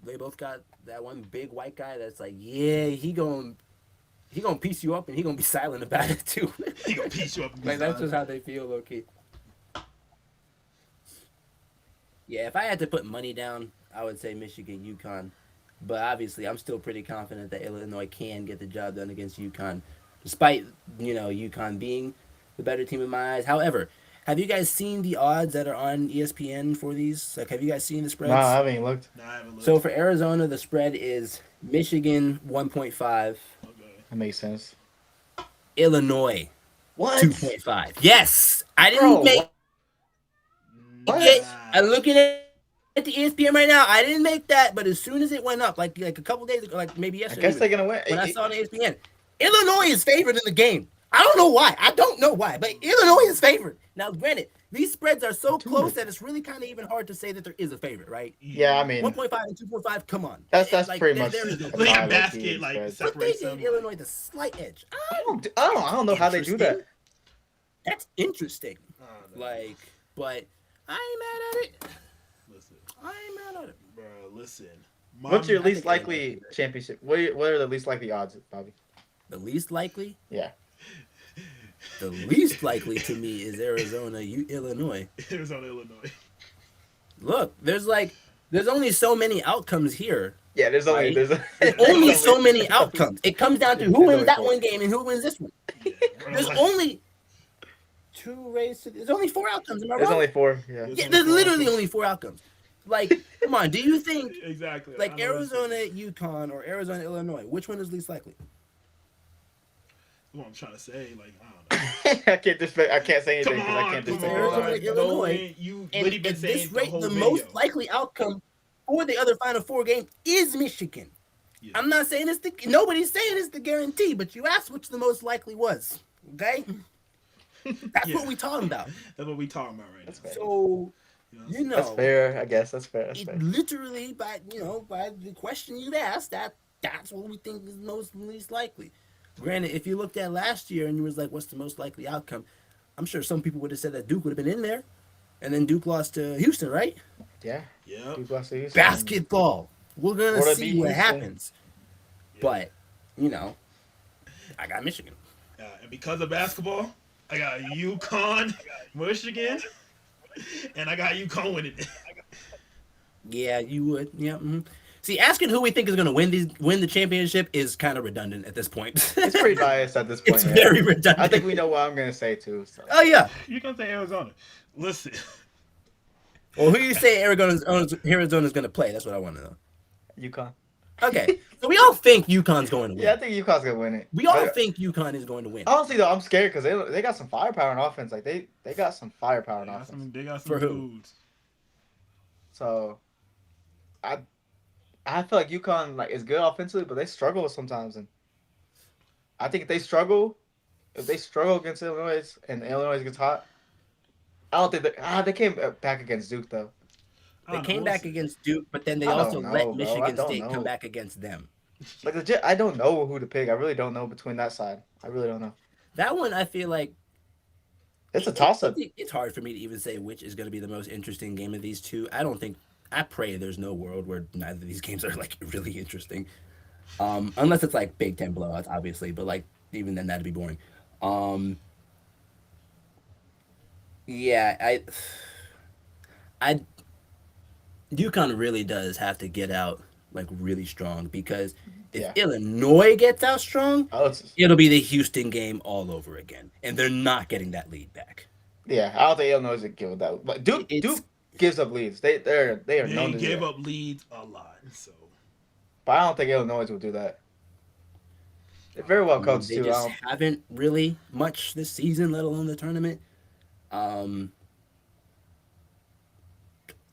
one big white guy that's like, yeah, he gonna piece you up and he gonna be silent about it too. He gonna piece you up. Like that's just how they feel, low key. Yeah, if I had to put money down, I would say Michigan, UConn. But obviously, I'm still pretty confident that Illinois can get the job done against UConn, despite UConn being the better team in my eyes. However, have you guys seen the odds that are on ESPN for these? Like, have you guys seen the spreads? No, I haven't even looked. Nah, I haven't looked. So for Arizona, the spread is Michigan 1.5, Okay. That makes sense. Illinois What? 2.5. Yes, I didn't Bro, make what? it. I'm looking at the ESPN right now. I didn't make that, but as soon as it went up, like a couple days ago, like maybe I yesterday, guess they're going to win. when I saw the ESPN, Illinois is favored in the game. I don't know why, but Illinois is favored. Now, granted, these spreads are so close that it's really kind of even hard to say that there is a favorite, right? Yeah, I mean, 1.5 and 2.5, come on. that's Like, pretty much. there is no Look at Low-key basket, like, spreads. But they separates gave them. Illinois the slight edge. I don't know how they do that. Interesting. That's interesting. Like, but I ain't mad at it. Listen, I ain't mad at it. bro, listen. What's your I least think likely Illinois is championship? What are the least likely odds, Bobby? The least likely? Yeah. The least likely to me is Arizona, Illinois. Arizona, Illinois. Look, there's only so many outcomes here. Yeah, there's only Right. there's Only so many outcomes. It comes down to who There's wins only that four. one game and who wins this one. Yeah, bro, There's like, only there's only 4 outcomes. Am I There's wrong? only 4. Yeah. Yeah, there's literally only 4 outcomes. Like, come on, do you think exactly. like I know what you're saying. Arizona, UConn, or Arizona, Illinois, which one is least likely? That's what I'm trying to say. Like, I don't know. I can't say anything Come because I on, can't come disrespect Arizona, on. it. Illinois. You And literally been at saying this the rate, whole the video. most likely outcome for the other Final Four game is Michigan. Yeah. I'm not saying nobody's saying it's the guarantee, but you asked which the most likely was. Okay? That's Yeah. what we talking about. That's what we talking about right That's now. fair. So, You know, That's fair, I guess. That's fair. That's it fair. literally by the question you've asked, that's what we think is most least likely. Granted, if you looked at last year and you was like, what's the most likely outcome? I'm sure some people would have said that Duke would have been in there. And then Duke lost to Houston, right? Yeah. yeah. Duke lost to Houston. Basketball. We're gonna Or to see beat what Houston. happens. But, I got Michigan. And because of basketball, I got UConn, Michigan, and I got UConn winning it. Yeah, you would. Yeah. See, asking who we think is going to win the championship is kind of redundant at this point. It's pretty biased at this point. It's yeah. very redundant. I think we know what I'm gonna say too. So. Oh yeah. You can say Arizona. Listen, Well, who you say Arizona's going to play? That's what I want to know. UConn. Okay, so we all think UConn's going to win. Yeah, I think UConn's gonna win it. We all But think UConn is going to win. honestly though, I'm scared because they got some firepower on offense. Like they got some firepower on offense. they got some For who? dudes. So I feel like UConn is good offensively, but they struggle sometimes. And I think if they struggle against Illinois and Illinois gets hot, I don't think they came back against Duke though. They came back against Duke, but then they I don't also know, let bro. I Michigan don't State know. come back against them. Like legit, I don't know who to pick. I really don't know between that side. I really don't know. That one, I feel like It's a toss-up. It's hard for me to even say which is going to be the most interesting game of these two. I don't think. I pray there's no world where neither of these games are like really interesting. Unless it's like Big Ten blowouts, obviously. But like even then, that'd be boring. Um, yeah, I UConn really does have to get out like really strong because if Yeah. Illinois gets out strong, Oh, it's, it'll be the Houston game all over again, and they're not getting that lead back. yeah. I don't think Illinois would give that. But It's Duke gives up leads. They are They known to do gave that. up leads a lot. So But I don't think Illinois will do that. They're very well I mean, coached they too. just haven't really much this season, let alone the tournament. Um,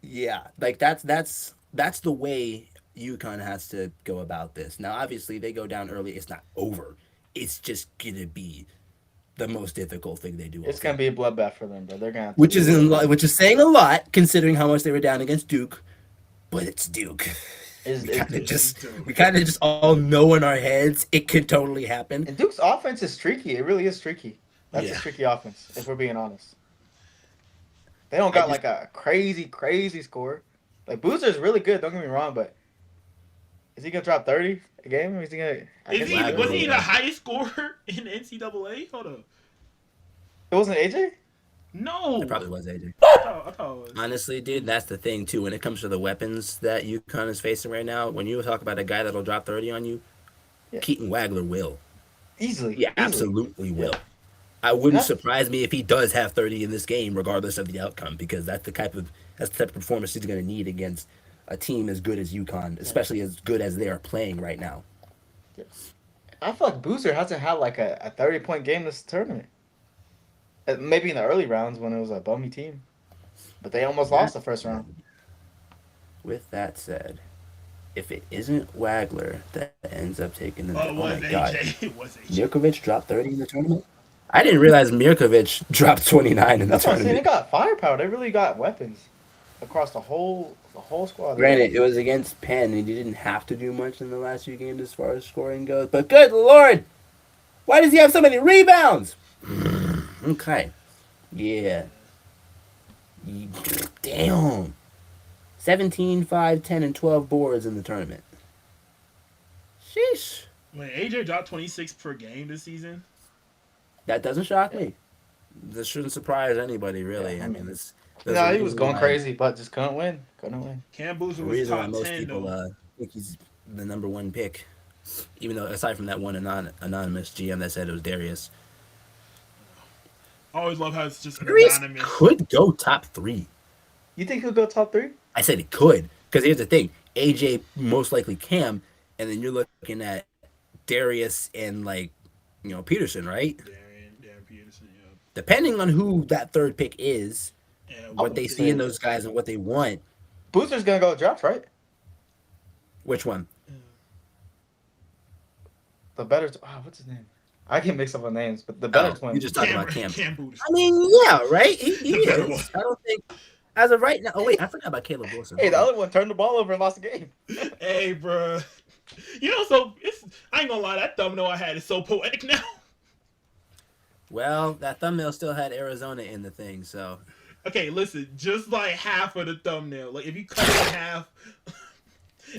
yeah, like that's the way UConn has to go about this. Now, obviously, they go down early. It's not over. It's just gonna be the most difficult thing they do. It's gonna be a bloodbath for them, bro. They're gonna have to Which is saying a lot considering how much they were down against Duke, but it's Duke. Is We kind of just all know in our heads it could totally happen. and Duke's offense is streaky. It really is streaky. That's Yeah. a streaky offense, if we're being honest. They don't got like a crazy score. Like Boozer's really good. Don't get me wrong, but is he gonna drop 30 a game? Or is he gonna? I guess Wagner was he will. the highest scorer in the NCAA? Hold up. It wasn't AJ. No. It probably was AJ. I thought it was. Honestly, dude, that's the thing too. When it comes to the weapons that UConn is facing right now, when you talk about a guy that'll drop 30 on you, Yeah. Keaton Wagler will. Easily. Yeah, easily. absolutely will. Yeah. I wouldn't That's- surprise me if he does have 30 in this game, regardless of the outcome, because that's the type of performance he's going to need against a team as good as UConn, especially as good as they are playing right now. I feel like Boozer hasn't had like a 30-point game this tournament. Maybe in the early rounds when it was a bummy team, but they almost lost the first round. With that said, if it isn't Wagler that ends up taking the, Oh, it was my god, AJ. It was AJ. Mirkovic dropped 30 in the tournament. I didn't realize Mirkovic dropped 29 in the That's what I'm saying. They tournament. got firepower. They really got weapons across the whole squad. Granted, it was against Penn, and he didn't have to do much in the last few games as far as scoring goes. But good lord, why does he have so many rebounds? Okay, yeah. Damn. 17, 5, 10, and 12 boards in the tournament. Sheesh. When AJ dropped 26 per game this season. That doesn't shock me. This shouldn't surprise anybody, really. Yeah, I mean, this. No, he was going crazy, but just couldn't win. Couldn't win. Cam Boozer The was reason why top most 10 people though. think he's the number one pick, even though aside from that one anonymous GM that said it was Darius, I always love how it's just Darius anonymous. could go top 3. You think he'll go top 3? I said he could because here's the thing: AJ most likely Cam, and then you're looking at Darius and Peterson, right? Darren Peterson, yeah. Depending on who that third pick is, And what they see in those guys and what they want. Boozer's gonna go draft, right? Which one? The better. What's his name? I get mixed up on names, but the better twin. You just talking about Cam. Cam Boozer. I mean, yeah, right? He The better one. is. I don't think, as of right now. Oh wait, I forgot about Caleb Wilson. Hey, the other one turned the ball over and lost the game. Hey, bro. So I ain't gonna lie, that thumbnail I had is so poetic now. Well, that thumbnail still had Arizona in the thing, so Okay, listen, just like half of the thumbnail. Like if you cut it in half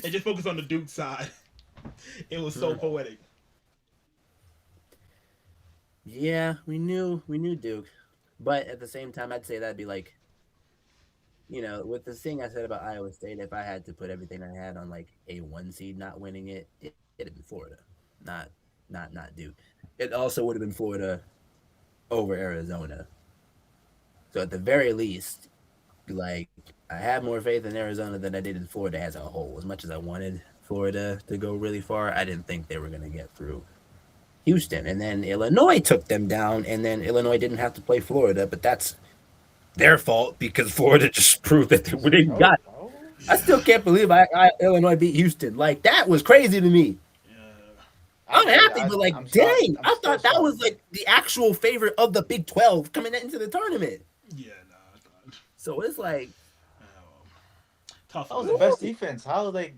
and just focus on the Duke side, it was so poetic. yeah, we knew Duke, but at the same time, I'd say that'd be like, with the thing I said about Iowa State, if I had to put everything I had on like a 1 seed not winning it, it'd have been Florida, not Duke. It also would have been Florida over Arizona. So at the very least, like I have more faith in Arizona than I did in Florida as a whole. As much as I wanted Florida to go really far, I didn't think they were going to get through Houston. And then Illinois took them down, and then Illinois didn't have to play Florida, but that's their fault because Florida just proved that they got it. I still can't believe Illinois beat Houston. Like, that was crazy to me. I'm happy, but like, dang, I thought that was like the actual favorite of the Big 12 coming into the tournament. Yeah, nah. So it's like, Tough. That was the best defense. How they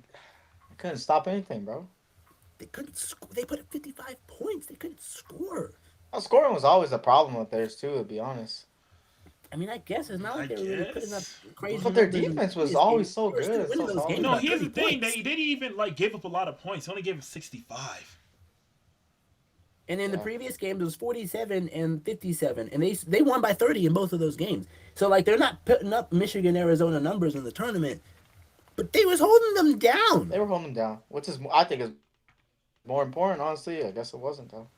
couldn't stop anything, bro? they couldn't score. They put up 55 points. They couldn't score. Scoring was always a problem with theirs too, to be honest. I mean, I guess it's not I like they were really putting up guess. crazy But their numbers in the defense was previous always game. so They were still good, winning so those games solid. No, by here's 30 the thing. points. They didn't even like give up a lot of points. They only gave up 65. And in the Yeah. previous games, it was 47 and 57, and they won by 30 in both of those games. So like they're not putting up Michigan Arizona numbers in the tournament, but they was holding them down. They were holding them down, which is I think is more important. Honestly, I guess it wasn't though.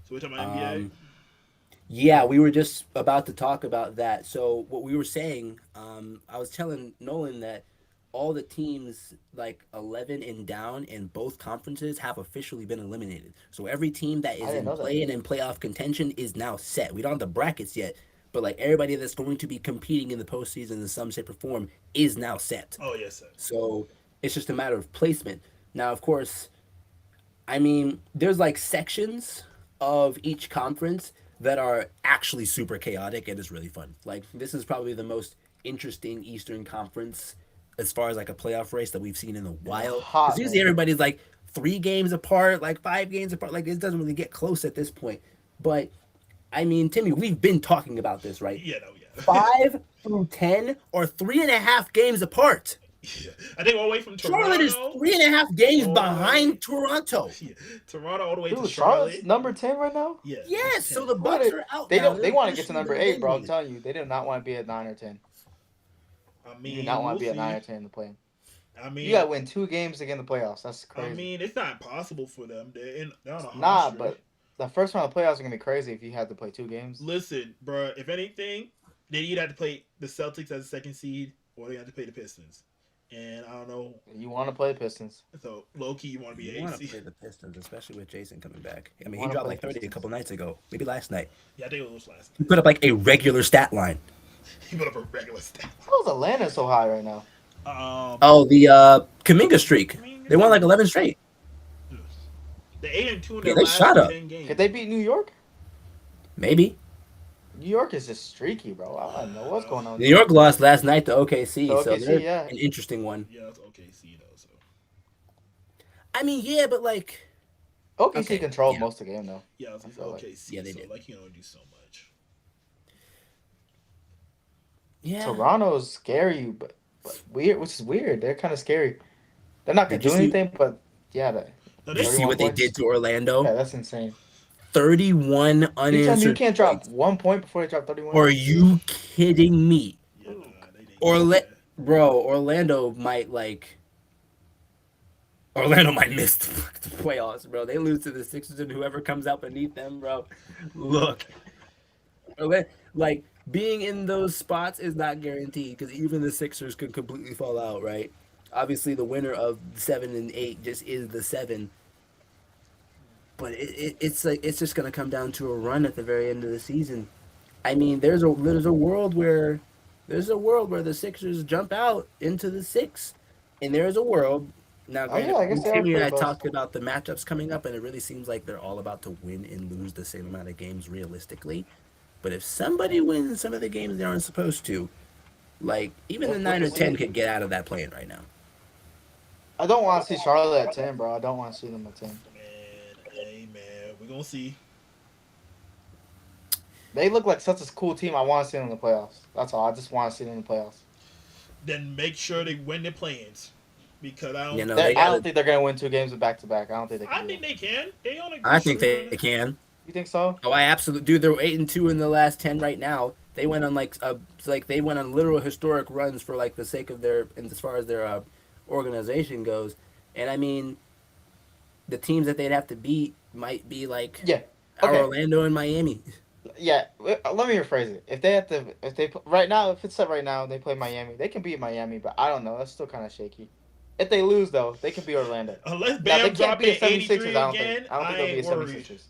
So we're talking about NBA. Um, yeah, we were just about to talk about that. So what we were saying, I was telling Nolan that all the teams like 11 and down in both conferences have officially been eliminated. So every team that I is didn't in know that. play and in playoff contention is now set. We don't have the brackets yet, but like everybody that's going to be competing in the postseason in some shape or form is now set. Oh yes, sir. So it's just a matter of placement. Now, of course, I mean, there's like sections of each conference that are actually super chaotic and it's really fun. Like this is probably the most interesting Eastern Conference as far as like a playoff race that we've seen in a while. Hot, Because usually man. everybody's like 3 games apart, like 5 games apart. Like it doesn't really get close at this point. But I mean, Timmy, we've been talking about this, right? Yeah, no, yeah. 5 through 10 are 3.5 games apart. Yeah. I think all the way from Toronto. Charlotte is 3.5 games all the way- behind Toronto. Yeah. Toronto all the way to Dude, Charlotte. Charlotte's number 10 right now. Yeah. Yes, so 10. the Bucks They- are out. They now. don't. They want to get to officially number been 8, bro. I'm eliminated. telling you, they do not want to be at 9 or 10. I You mean, do not want to we'll be at 9 or see. 10 in the play. I mean, You got to win 2 games to get in the playoffs. That's crazy. I mean, it's not impossible for them. They're on a hot Nah, streak. but the first round of playoffs are gonna be crazy if you had to play 2 games. Listen, bro. If anything, they either have to play the Celtics as a second seed, or they have to play the Pistons. And I don't know. You want to play the Pistons. So low key, you want to be You want to AC. play the Pistons, especially with Jason coming back. I mean, he Wanna dropped play like 30 a Pistons. couple nights ago, maybe last night. Yeah, I think it was last. He put up like a regular stat line. He put up a regular stat. How's Atlanta so high right now? Oh, the Kaminga streak. They won like 11 straight. The 8-2 in Yeah, their they last shot up. 10 games. Could they beat New York? Maybe. New York is just streaky, bro. I don't know what's going on. New York lost last night to OKC, To so OKC, they're yeah. an interesting one. Yeah, it's OKC though. So I mean, yeah, but like, OKC Okay, controlled yeah. most of the game though. yeah, it's I feel like- OKC. Yeah, they so did. like you can only do so much. yeah. Toronto's scary, but weird, which is weird. They're kind of scary. They're not gonna Did you do see- anything, but yeah, No, You they, see 31 what they points? did to Orlando? yeah, that's insane. 31 You tell me you unanswered can't drop points. 1 point before they drop 31? Are you kidding me? yeah, nah, they didn't. Bro, Orlando might miss the playoffs, bro. They lose to the Sixers and whoever comes out beneath them, bro. Look, like being in those spots is not guaranteed because even the Sixers could completely fall out, right? Obviously, the winner of 7 and 8 just is the 7. But it's like it's just gonna come down to a run at the very end of the season. I mean, there's a world where the Sixers jump out into the 6, and there's a world now. Oh, yeah, Granted, I guess they are Timmy and I pretty close. talked about the matchups coming up, and it really seems like they're all about to win and lose the same amount of games realistically. But if somebody wins some of the games they aren't supposed to, like even the Well, 9 or we'll 10 see. could get out of that playing right now. I don't want to see Charlotte at 10, bro. I don't want to see them at 10. Man, hey man, we're gonna see. They look like such a cool team. I want to see them in the playoffs. That's all. I just want to see them in the playoffs. Then make sure they win their play-ins, because I don't. You know, They're- they I gotta- don't think they're gonna win 2 games back to back. I don't think they can. I do think that. they can. They on a good I think streak. they can. You think so? Oh, I absolutely do. They're 8-2 in the last 10 right now. They went on they went on literal historic runs for like the sake of their and as far as their organization goes. And I mean, the teams that they'd have to beat might be like Yeah. Okay. Orlando and Miami. Yeah. Let me rephrase it. If they right now, if it's set right now, they play Miami. They can beat Miami, but I don't know. That's still kind of shaky. If they lose though, they can beat Orlando. Unless Now, they Bam can't drop beat it the 83 76ers. I don't again, think. I don't think they'll ain't beat the worried. 76ers.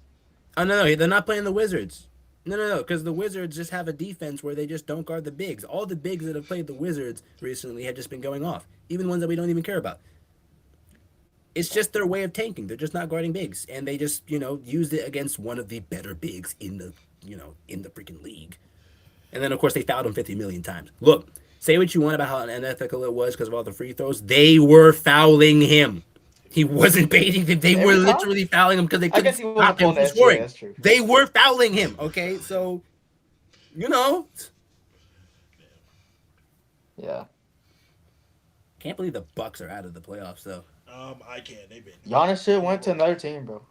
Oh no, they're not playing the Wizards. No, because the Wizards just have a defense where they just don't guard the bigs. All the bigs that have played the Wizards recently have just been going off, even ones that we don't even care about. It's just their way of tanking. They're just not guarding bigs, and they just used it against one of the better bigs in the freaking league. And then of course they fouled him 50 million times. Look, say what you want about how unethical it was because of all the free throws. They were fouling him. He wasn't baiting them. They were Every time? literally fouling him because they I couldn't guess he wasn't stop him pulling from the SGA. scoring. That's true. They were fouling him. Okay, so you know, Yeah. can't believe the Bucks are out of the playoffs though. I can't. They've been. Giannis shit went to another team, bro.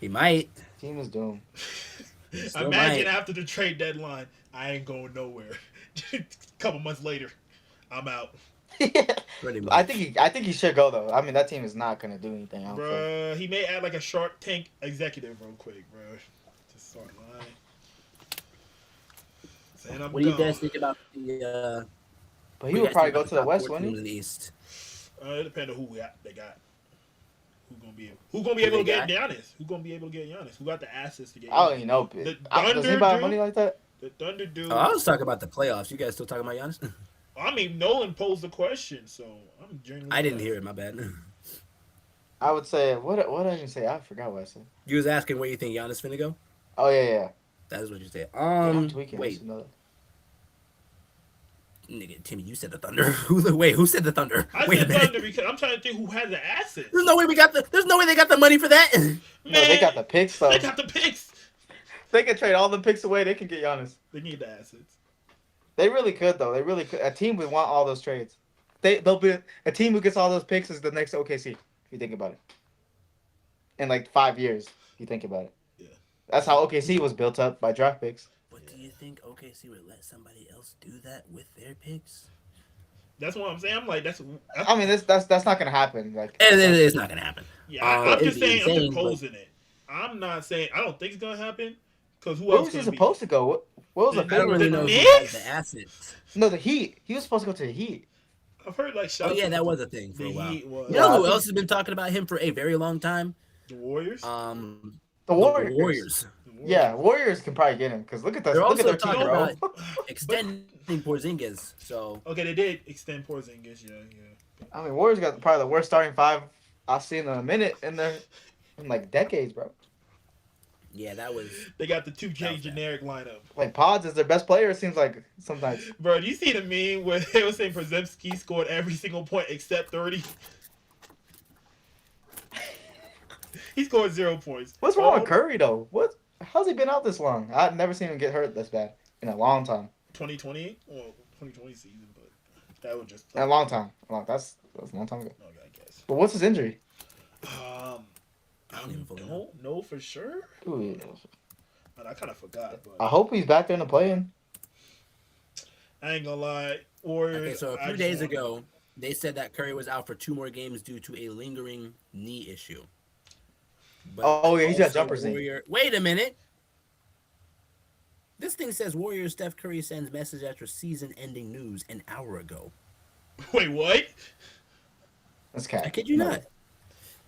He might. Team is doomed. Still Imagine might. after the trade deadline, I ain't going nowhere. A couple months later, I'm out. Pretty much. I think he should go though. I mean, that team is not gonna do anything. I don't think. Bruh, he may add like a Shark Tank executive real quick, bruh. Just start lying. Saying I'm What do you gone. guys think about the? But what he do you would guys probably think go about to the top West, four wouldn't teams he? in the East? It depends on who they got. Who gonna be able to they get got? Giannis? Who gonna be able to get Giannis? Who got the assets to get? I don't even know. The Does Thunder anybody have do? money like that? The Thunder do. Oh, I was talking about the playoffs. You guys still talking about Giannis? I mean, Nolan posed the question, so I'm genuinely. I didn't hear it. My bad. I would say what did I even say? I forgot what I said. You was asking where you think Giannis finna go. Oh yeah. That is what you said. I'm tweaking. Wait, Another. nigga, Timmy, you said the Thunder. Who said the Thunder? I Wait a said minute. Thunder because I'm trying to think who has the assets. There's no way There's no way they got the money for that. Man, No, they got the picks though. They got the picks. They can trade all the picks away. They can get Giannis. They need the assets. They really could though. They really could. A team would want all those trades. They'll be a team who gets all those picks is the next OKC. If you think about it. In like 5 years, if you think about it. Yeah. That's how OKC was built up by draft picks. But do you think OKC would let somebody else do that with their picks? That's what I'm saying. I'm like, that's I mean, that's not gonna happen. Like It's not gonna happen. yeah. I'm it'd just be saying. I'm insane, just posing it. I'm not saying. I don't think it's gonna happen. Because who where else was he gonna be? supposed to go? What was the I I don't favorite? really The know who Knicks? has the assets. No, the Heat. He was supposed to go to the Heat. I've heard like Oh shots. yeah, that was a thing for The a while. Heat was You Yeah, know I who think- else has been talking about him for a very long time? the Warriors. The Warriors. Warriors. The Warriors. Yeah, Warriors can probably get him because look at They're look at also their team, talking bro. about extending Porzingis. So Okay, they did extend Porzingis. Yeah. I mean, Warriors got probably the worst starting five I've seen in a minute in like decades, bro. yeah, that was. They got the 2K That was generic lineup. Like Pods is their best player. It seems like sometimes. Bro, do you see the meme where they were saying Porzingis scored every single point except 30? He scored 0 points. What's wrong with Curry though? How's he been out this long? I've never seen him get hurt this bad in a long time. 2020? Well, 2020 season, but that was just. In a long time. That's a long time ago. Okay, I guess. But what's his injury? I don't even fully know. don't know for sure. Ooh, But I kind of forgot. But I hope he's back there in the play-in. I ain't gonna lie. Warriors. Okay, so a I few just days wanna- ago, they said that Curry was out for 2 more games due to a lingering knee issue. But Oh, yeah, he's got also jumpers in. Wait a minute. This thing says Warriors Steph Curry sends message after season-ending news an hour ago. Wait, what? That's cat. I kid you not.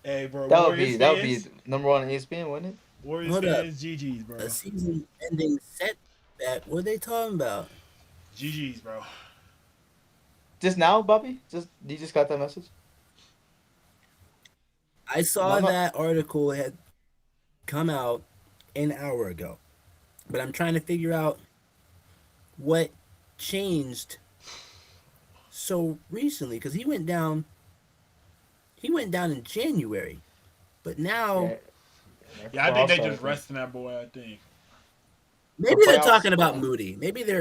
Hey, bro. That would Warriors be fans, number one on ESPN, wouldn't it? Warriors Hold up. fans, GG's, bro. A season-ending setback. What are they talking about? GG's, bro. Just now, Bobby? You just got that message? I saw No. that article had come out an hour ago, but I'm trying to figure out what changed so recently because he went down in January, but now Yeah, I think they just resting that boy. I think maybe The they're playoffs- talking about Moody. Maybe they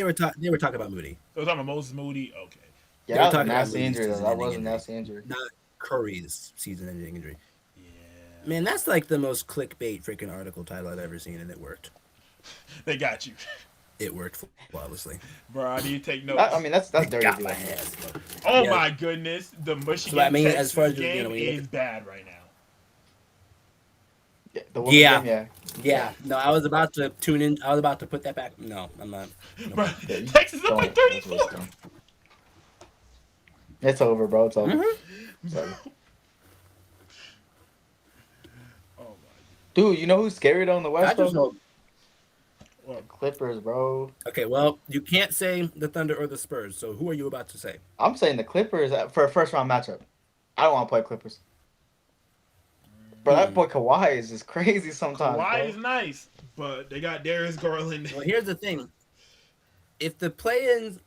were talking about Moody, it was talking about Moses Moody. Okay, Yeah, They were that was a talking about nasty Moody's injury, though. That season-ending was a injury. nasty injury. not Curry's season-ending injury. yeah, Man, that's like the most clickbait freaking article title I've ever seen, and it worked. they got you, It worked flawlessly. bro. I need to take notes. I mean, that's dirty. Got dude. my ass. oh Yeah. my goodness, the Michigan So, I mean, Texas as far as, you game know, when you is bad right now. Yeah, the women's Yeah. game, Yeah, no, I was about to tune in. I was about to put that back. No, I'm not. Bro, Yeah, you Texas up by Don't- don't waste 34. time. It's over, bro. It's over. Mhm. Sorry. Oh my. Dude, you know who's scary though in the I West? just Though? hope. Well, Clippers, bro. Okay, well, you can't say the Thunder or the Spurs. So who are you about to say? I'm saying the Clippers for a first round matchup. I don't want to play Clippers. Bro, that boy Kawhi is just crazy sometimes. Kawhi bro. is nice, but they got Darius Garland. Well, here's the thing. If the play-ins,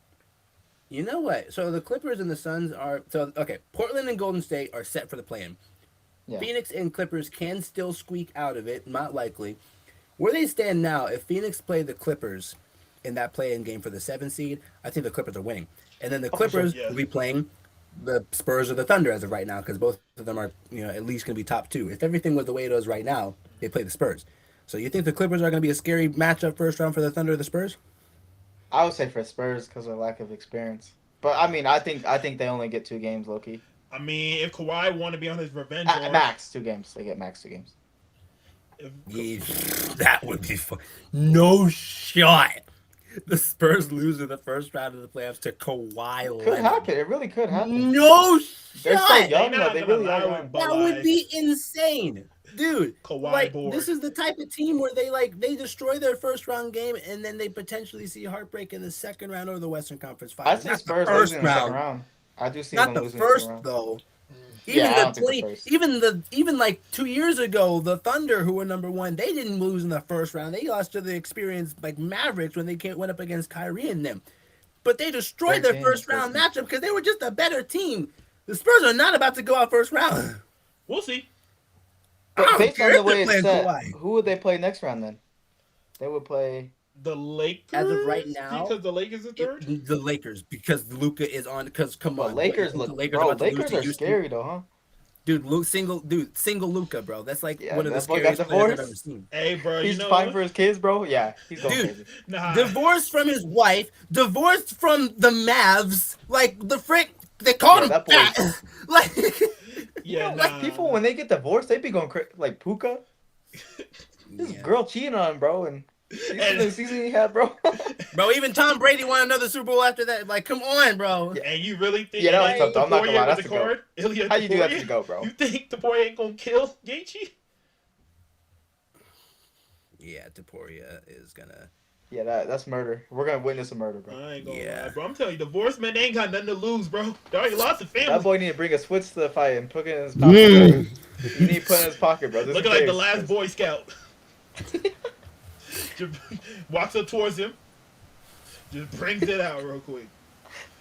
you know what? So the Clippers and the Suns are okay. Portland and Golden State are set for the play-in. Yeah. Phoenix and Clippers can still squeak out of it, not likely. Where they stand now, if Phoenix play the Clippers in that play-in game for the 7th seed, I think the Clippers are winning. And then the Oh, for sure. Clippers Yeah. will be playing the Spurs or the Thunder as of right now, because both of them are, at least going to be top 2. If everything was the way it is right now, they play the Spurs. So you think the Clippers are going to be a scary matchup first round for the Thunder or the Spurs? I would say for Spurs because of lack of experience. But I mean, I think they only get 2 games, low key. I mean, if Kawhi want to be on his revenge arc, Max 2 games. They get max 2 games. if, Yeah, that would be fun. No shot. The Spurs lose in the first round of the playoffs to Kawhi Could Leonard. happen. It really could happen. No They're so shot. young, They though. not They gonna really are allow young. it, but That would like, be insane, dude. Kawhi board. This is the type of team where they destroy their first round game and then they potentially see heartbreak in the second round or the Western Conference I Finals. see Not Spurs the first losing in the second round, round. I do see not them the losing in the first second round. though. Yeah, I don't think the 20, first. even like 2 years ago, the Thunder, who were number 1, they didn't lose in the first round. They lost to the experienced like Mavericks when they went up against Kyrie and them. But they destroyed their 13, first round 13. matchup because they were just a better team. The Spurs are not about to go out first round. we'll see. I don't Based care on the if way they're it's playing set, Kawhi. who would they play next round then? They would play. The Lakers. As of right now, because the Lakers are third. The Lakers, because Luca is on. Because come But on, Lakers the look. Lakers Bro, about to lose Lakers to are Houston? scary though, huh? Dude, single Luca, bro. That's like Yeah, one of the that boy got scariest players I've ever divorced. seen. Hey, bro, He's you know fighting what? for his kids, bro. Yeah, he's going Dude. crazy. Nah, Divorced from his wife, divorced from the Mavs. Like the frick, they called Yeah, him that boy- fat. Like, yeah, You know, nah. like people when they get divorced, they be going crazy. Like Puka, this yeah. girl cheating on him, bro, and And- the season he had, bro. Bro, even Tom Brady won another Super Bowl after that. Like, come on, bro. Yeah. And you really think Yeah, that was it tough, ain't though. I'm not gonna lie, Taporia with that's the the goat. card? Ilya How you do that to Taporia? the goat, bro? You think Taporia ain't gonna kill Gaethje? Yeah, Taporia is gonna. Yeah, that's murder. We're gonna witness a murder, bro. I ain't gonna Yeah. lie, bro. I'm telling you, divorced men they ain't got nothing to lose, bro. They already lost the family. That boy need to bring a switch to the fight and put it in his pocket. You need to put it in his pocket, bro. This Looking is like the big. last Boy Scout. Just walks up towards him. Just brings it out real quick.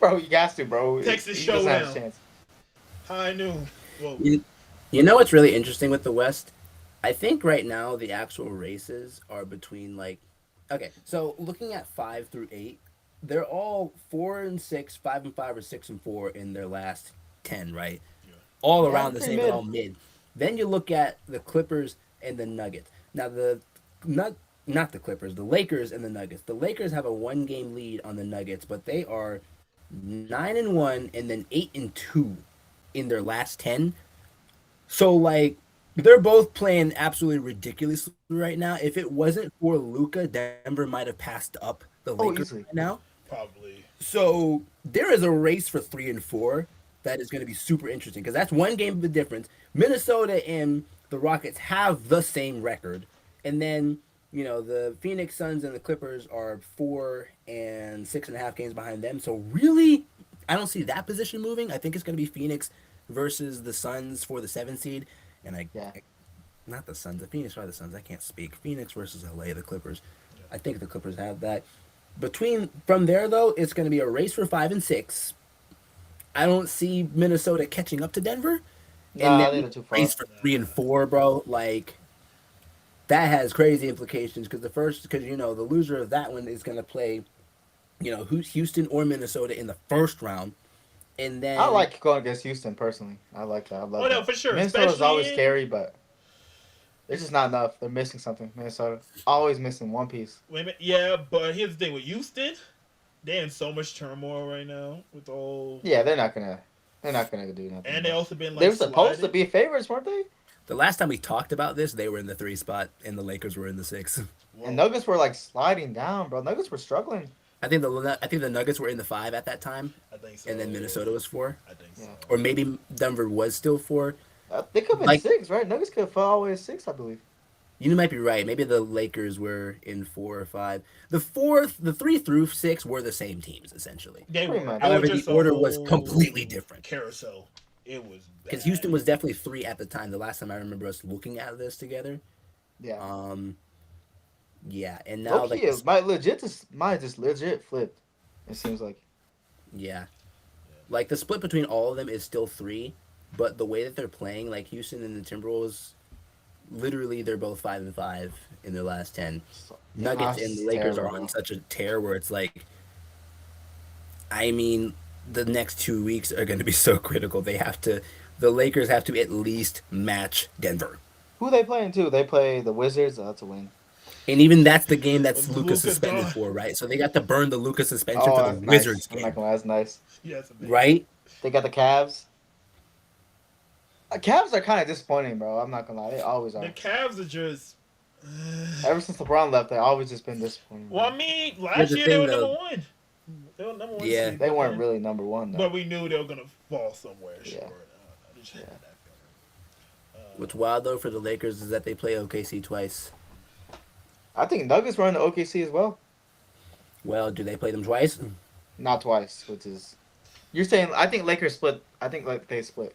Bro, you got to, bro. Texas He doesn't have a showdown. chance. High noon. Whoa. You know what's really interesting with the West? I think right now the actual races are between like, okay, so looking at 5 through 8, they're all 4 and 6, 5 and 5, or 6 and 4 in their last 10, right? Yeah. All Yeah, around the pretty same, mid. all mid. Then you look at the Clippers and the Nuggets. Now not the Clippers, the Lakers and the Nuggets. The Lakers have a 1-game lead on the Nuggets, but they are 9-1 and then 8-2 in their last 10. So like they're both playing absolutely ridiculously right now. If it wasn't for Luca, Denver might have passed up the Lakers easily. right now. Probably. So there is a race for 3 and 4 that is going to be super interesting because that's 1 game of the difference. Minnesota and the Rockets have the same record, and then the Phoenix Suns and the Clippers are 4 and 6.5 games behind them. So really, I don't see that position moving. I think it's going to be Phoenix versus the Suns for the 7th seed, and not the Suns. The Phoenix are the Suns. I can't speak. Phoenix versus LA, the Clippers. I think the Clippers have that. From there though, it's going to be a race for 5 and 6. I don't see Minnesota catching up to Denver, Nah, I and think then they're too far. race for 3 and 4, bro. Like that has crazy implications because the loser of that one is going to play, who's Houston or Minnesota in the first round, and then I like going against Houston personally. I like that. I love Oh, no, that. for sure. Minnesota's Especially always in- scary, but it's just not enough. They're missing something. Minnesota always missing one piece. Wait a minute. Yeah, but here's the thing with Houston, they're in so much turmoil right now with all. Yeah, they're not gonna do nothing. And they also been like They were supposed to sliding. be favorites, weren't they? the last time we talked about this, they were in the 3 spot and the Lakers were in the 6. Whoa. And Nuggets were like sliding down, bro. Nuggets were struggling. I think the Nuggets were in the 5 at that time, I think so. and then Minnesota was 4, I think so. Yeah. or maybe Denver was still 4. They could have been Like- 6, right? Nuggets could have fell all the way to 6, I believe. You might be right. Maybe the Lakers were in 4 or 5. The 3 through 6 were the same teams essentially. They Pretty were. much. It However, was the just a order was whole completely different. Carousel. It was Because bad. Houston was definitely 3 at the time. The last time I remember us looking at this together. Yeah. Yeah, and now Okay, like it might just legit flipped. It seems like. yeah, like the split between all of them is still 3, but the way that they're playing, like Houston and the Timberwolves, literally they're both 5-5 in their last 10. Nuggets and the That's Lakers are on terrible. such a tear where it's like, I mean, the next 2 weeks are going to be so critical. The Lakers have to at least match Denver. Who they playing too? They play the Wizards. Oh, that's a win. And even that's the game that's Luka Luka suspended gone. for, right? So they got to burn the Luka suspension Oh, for the that's nice. Wizards I'm game, not gonna lie, that's nice. Yeah, that's amazing. right? They got the Cavs. Cavs are kind of disappointing, bro. I'm not gonna lie, they always The are. Cavs are just. Ever since LeBron left, they always just been disappointing. Well, bro. I mean, Here's last the year they thing, were though. number one. They were number one. Yeah. seed, They weren't but- really number one though. But we knew they were gonna fall somewhere. Yeah. Sure. I just had that feeling. What's wild though for the Lakers is that they play OKC twice. I think Nuggets run to OKC as well. Well, do they play them twice? Not twice, which is. You're saying I think Lakers split. I think like they split.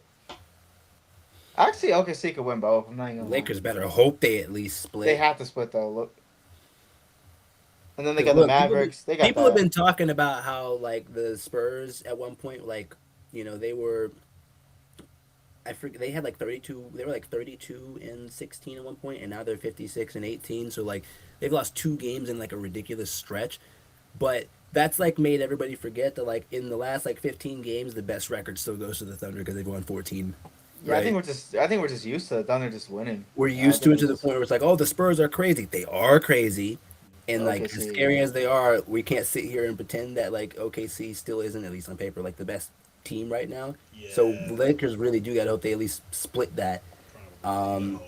Actually, OKC could win both. I'm not even gonna lie. Lakers better hope they at least split. They have to split though. Look. And then they 'Cause got look, the Mavericks. They got people that. have been talking about how like the Spurs at one point, like they were. I forget they had like 32. They were like 32-16 at one point, and now they're 56-18. So like they've lost 2 games in like a ridiculous stretch, but that's like made everybody forget that like in the last like 15 games, the best record still goes to the Thunder because they've won 14. Yeah, right? I think we're just used to the Thunder just winning. We're I used to think it to the it's point where it's like, oh, the Spurs are crazy. They are crazy. And like as OKC, scary yeah. as they are, we can't sit here and pretend that like OKC still isn't, at least on paper, like the best team right now. So Yeah. the Lakers really do gotta hope they at least split that. Probably.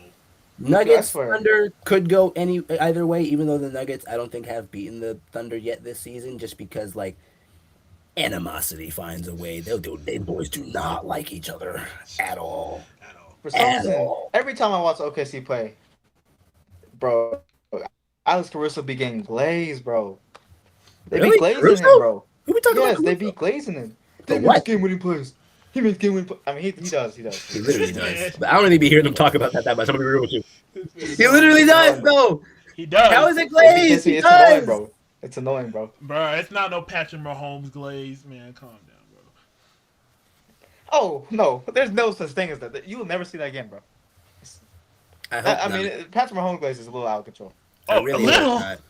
Nuggets swear. Thunder could go either way, even though the Nuggets I don't think have beaten the Thunder yet this season, just because like animosity finds a way. They boys do not like each other at all. At all. For some At reason, all. every time I watch OKC play, bro, Alex Caruso be getting glazed, bro. They Really? be glazing Caruso? him, bro. Who we talking Yes, about? they Caruso? be glazing him. For They what? make game-winning plays. He makes game-winning. I mean, he does. He does. He literally does. But I don't really be hearing them talk about that much. I'm gonna be real with you. He literally It's does, annoying. though. He does. How is it It's, glazed? He it's annoying, does. bro. It's annoying, bro. Bro, it's not no Patrick Mahomes glaze, man. Calm down, bro. Oh no, there's no such thing as that. You will never see that again, bro. I hope I not. mean, Patrick Mahomes glaze is a little out of control. I Oh, really a little. hope not.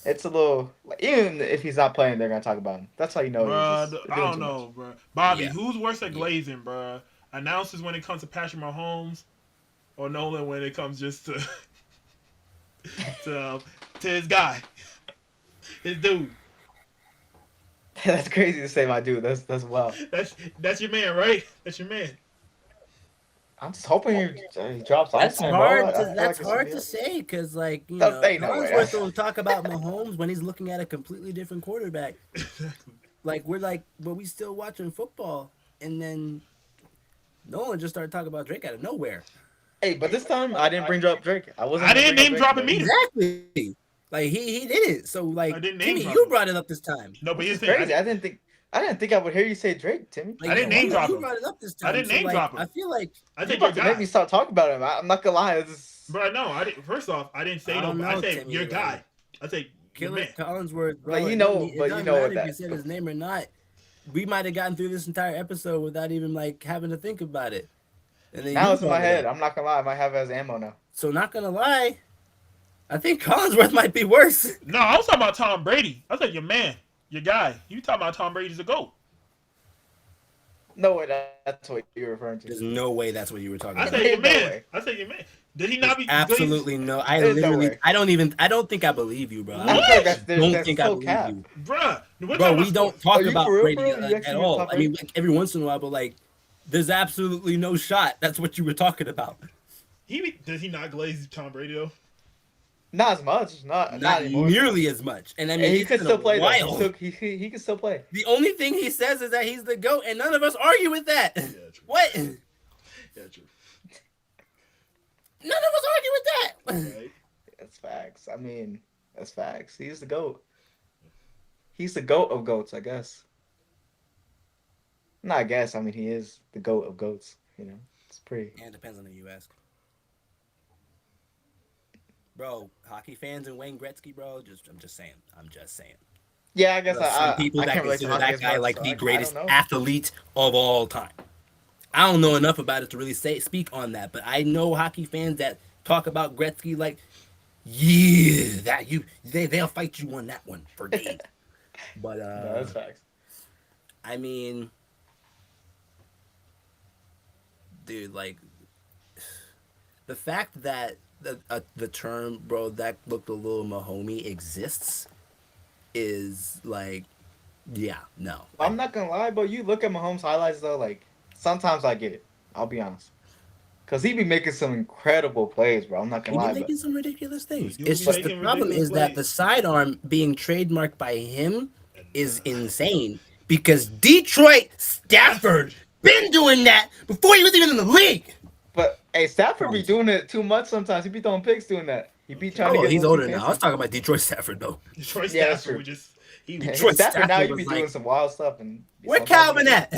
It's a little. Like, even if he's not playing, they're gonna talk about him. That's how you know. Bruh, he's just I doing don't too know, bro. Bobby, Yeah. who's worse at glazing, bro? Announcers when it comes to Patrick Mahomes, or Nolan when it comes just to to his guy, his dude. much. That's crazy to say, my dude. That's wild. That's your man, right? That's your man. I'm just hoping he drops That's Iceman, hard. bro. I feel That's like it should hard be to up. say because, like, Don't say no way. Collinsworth will talk about Mahomes when he's looking at a completely different quarterback. Like but we still watching football, and then Nolan just started talking about Drake out of nowhere. Hey, but this time I didn't bring up Drake. I gonna didn't bring name up drop Drake him today. either. Exactly. Like he did it. So like, I didn't name Timmy, drop you him. brought it up this time. No, but It's here's the thing. crazy. I didn't think I would hear you say Drake, Timmy. Like, I didn't name drop you him. brought it up this I time. didn't so, name like, drop him. I feel like I You're think about your to make me guy. start talking about him. I'm not gonna lie. It's just... Bro, no, I didn't. First off, I didn't say I no. don't I know, said Timmy, your like, guy. I said your Killer man. Collinsworth, bro. But you it know- doesn't- it but you doesn't know matter what if you that- said his name or not. We might have gotten through this entire episode without even like having to think about it. And then now you it's in my brought it head. up. I'm not gonna lie. I might have it as ammo now. So not gonna lie, I think Collinsworth might be worse. No, I was talking about Tom Brady. I said your man, your guy. You talking about Tom Brady's a GOAT. No way. That's what you're referring to. There's no way that's what you were talking I about. said your No man. way. I said your man. Did he not be Absolutely no. I There's no literally, way. I don't think I believe you, bro. What? I I feel like that's, don't that's think I so believe cap. you. Bruh, we're Bro, talking we about don't sports. talk Are you about for real, Brady bro? You at actually all. talk I mean, like, every once in a while, but like, there's absolutely no shot. That's what you were talking about. Does he not glaze Tom Brady though? Not as much. Not anymore. nearly as much. And I mean, And he it's could been still a play. Though. while. He could still play. The only thing he says is that he's the GOAT, and none of us argue with that. Yeah, true. What? Yeah, true. None of us argue with that. Right? That's facts. I mean, that's facts. He's the GOAT. He's the GOAT of GOATs, I guess. Not I guess. I mean, he is the GOAT of GOATs. You know, it's pretty. Yeah, it depends on who you ask. Bro, hockey fans and Wayne Gretzky, bro. I'm just saying. Yeah, I guess There are some people I that can't relate to consider hockey that as guy much, like so the I greatest don't know. athlete of all time. I don't know enough about it to really speak on that, but I know hockey fans that talk about Gretzky like, yeah, they'll fight you on that one for days. But No, that's facts. I mean, dude, like the fact that the term, bro, that looked a little Mahomey exists is like, yeah, no. I'm not gonna lie, but you look at Mahomes highlights though, like sometimes I get it. I'll be honest, cause he be making some incredible plays, bro. I'm not He gonna be lie, but making some ridiculous things. He do It's be just the making problem ridiculous is that the plays. sidearm being trademarked by him is insane because Detroit Stafford been doing that before he was even in the league. hey, Stafford be doing it too much sometimes. He be throwing picks doing that. He be Okay. trying to Oh, get a he's little too older now. I was fancy. talking about Detroit Stafford though. Detroit Yeah, that's Stafford true. was just he Hey, was Detroit Stafford now Stafford you was be doing like, some wild stuff and where sometimes you Calvin be- at?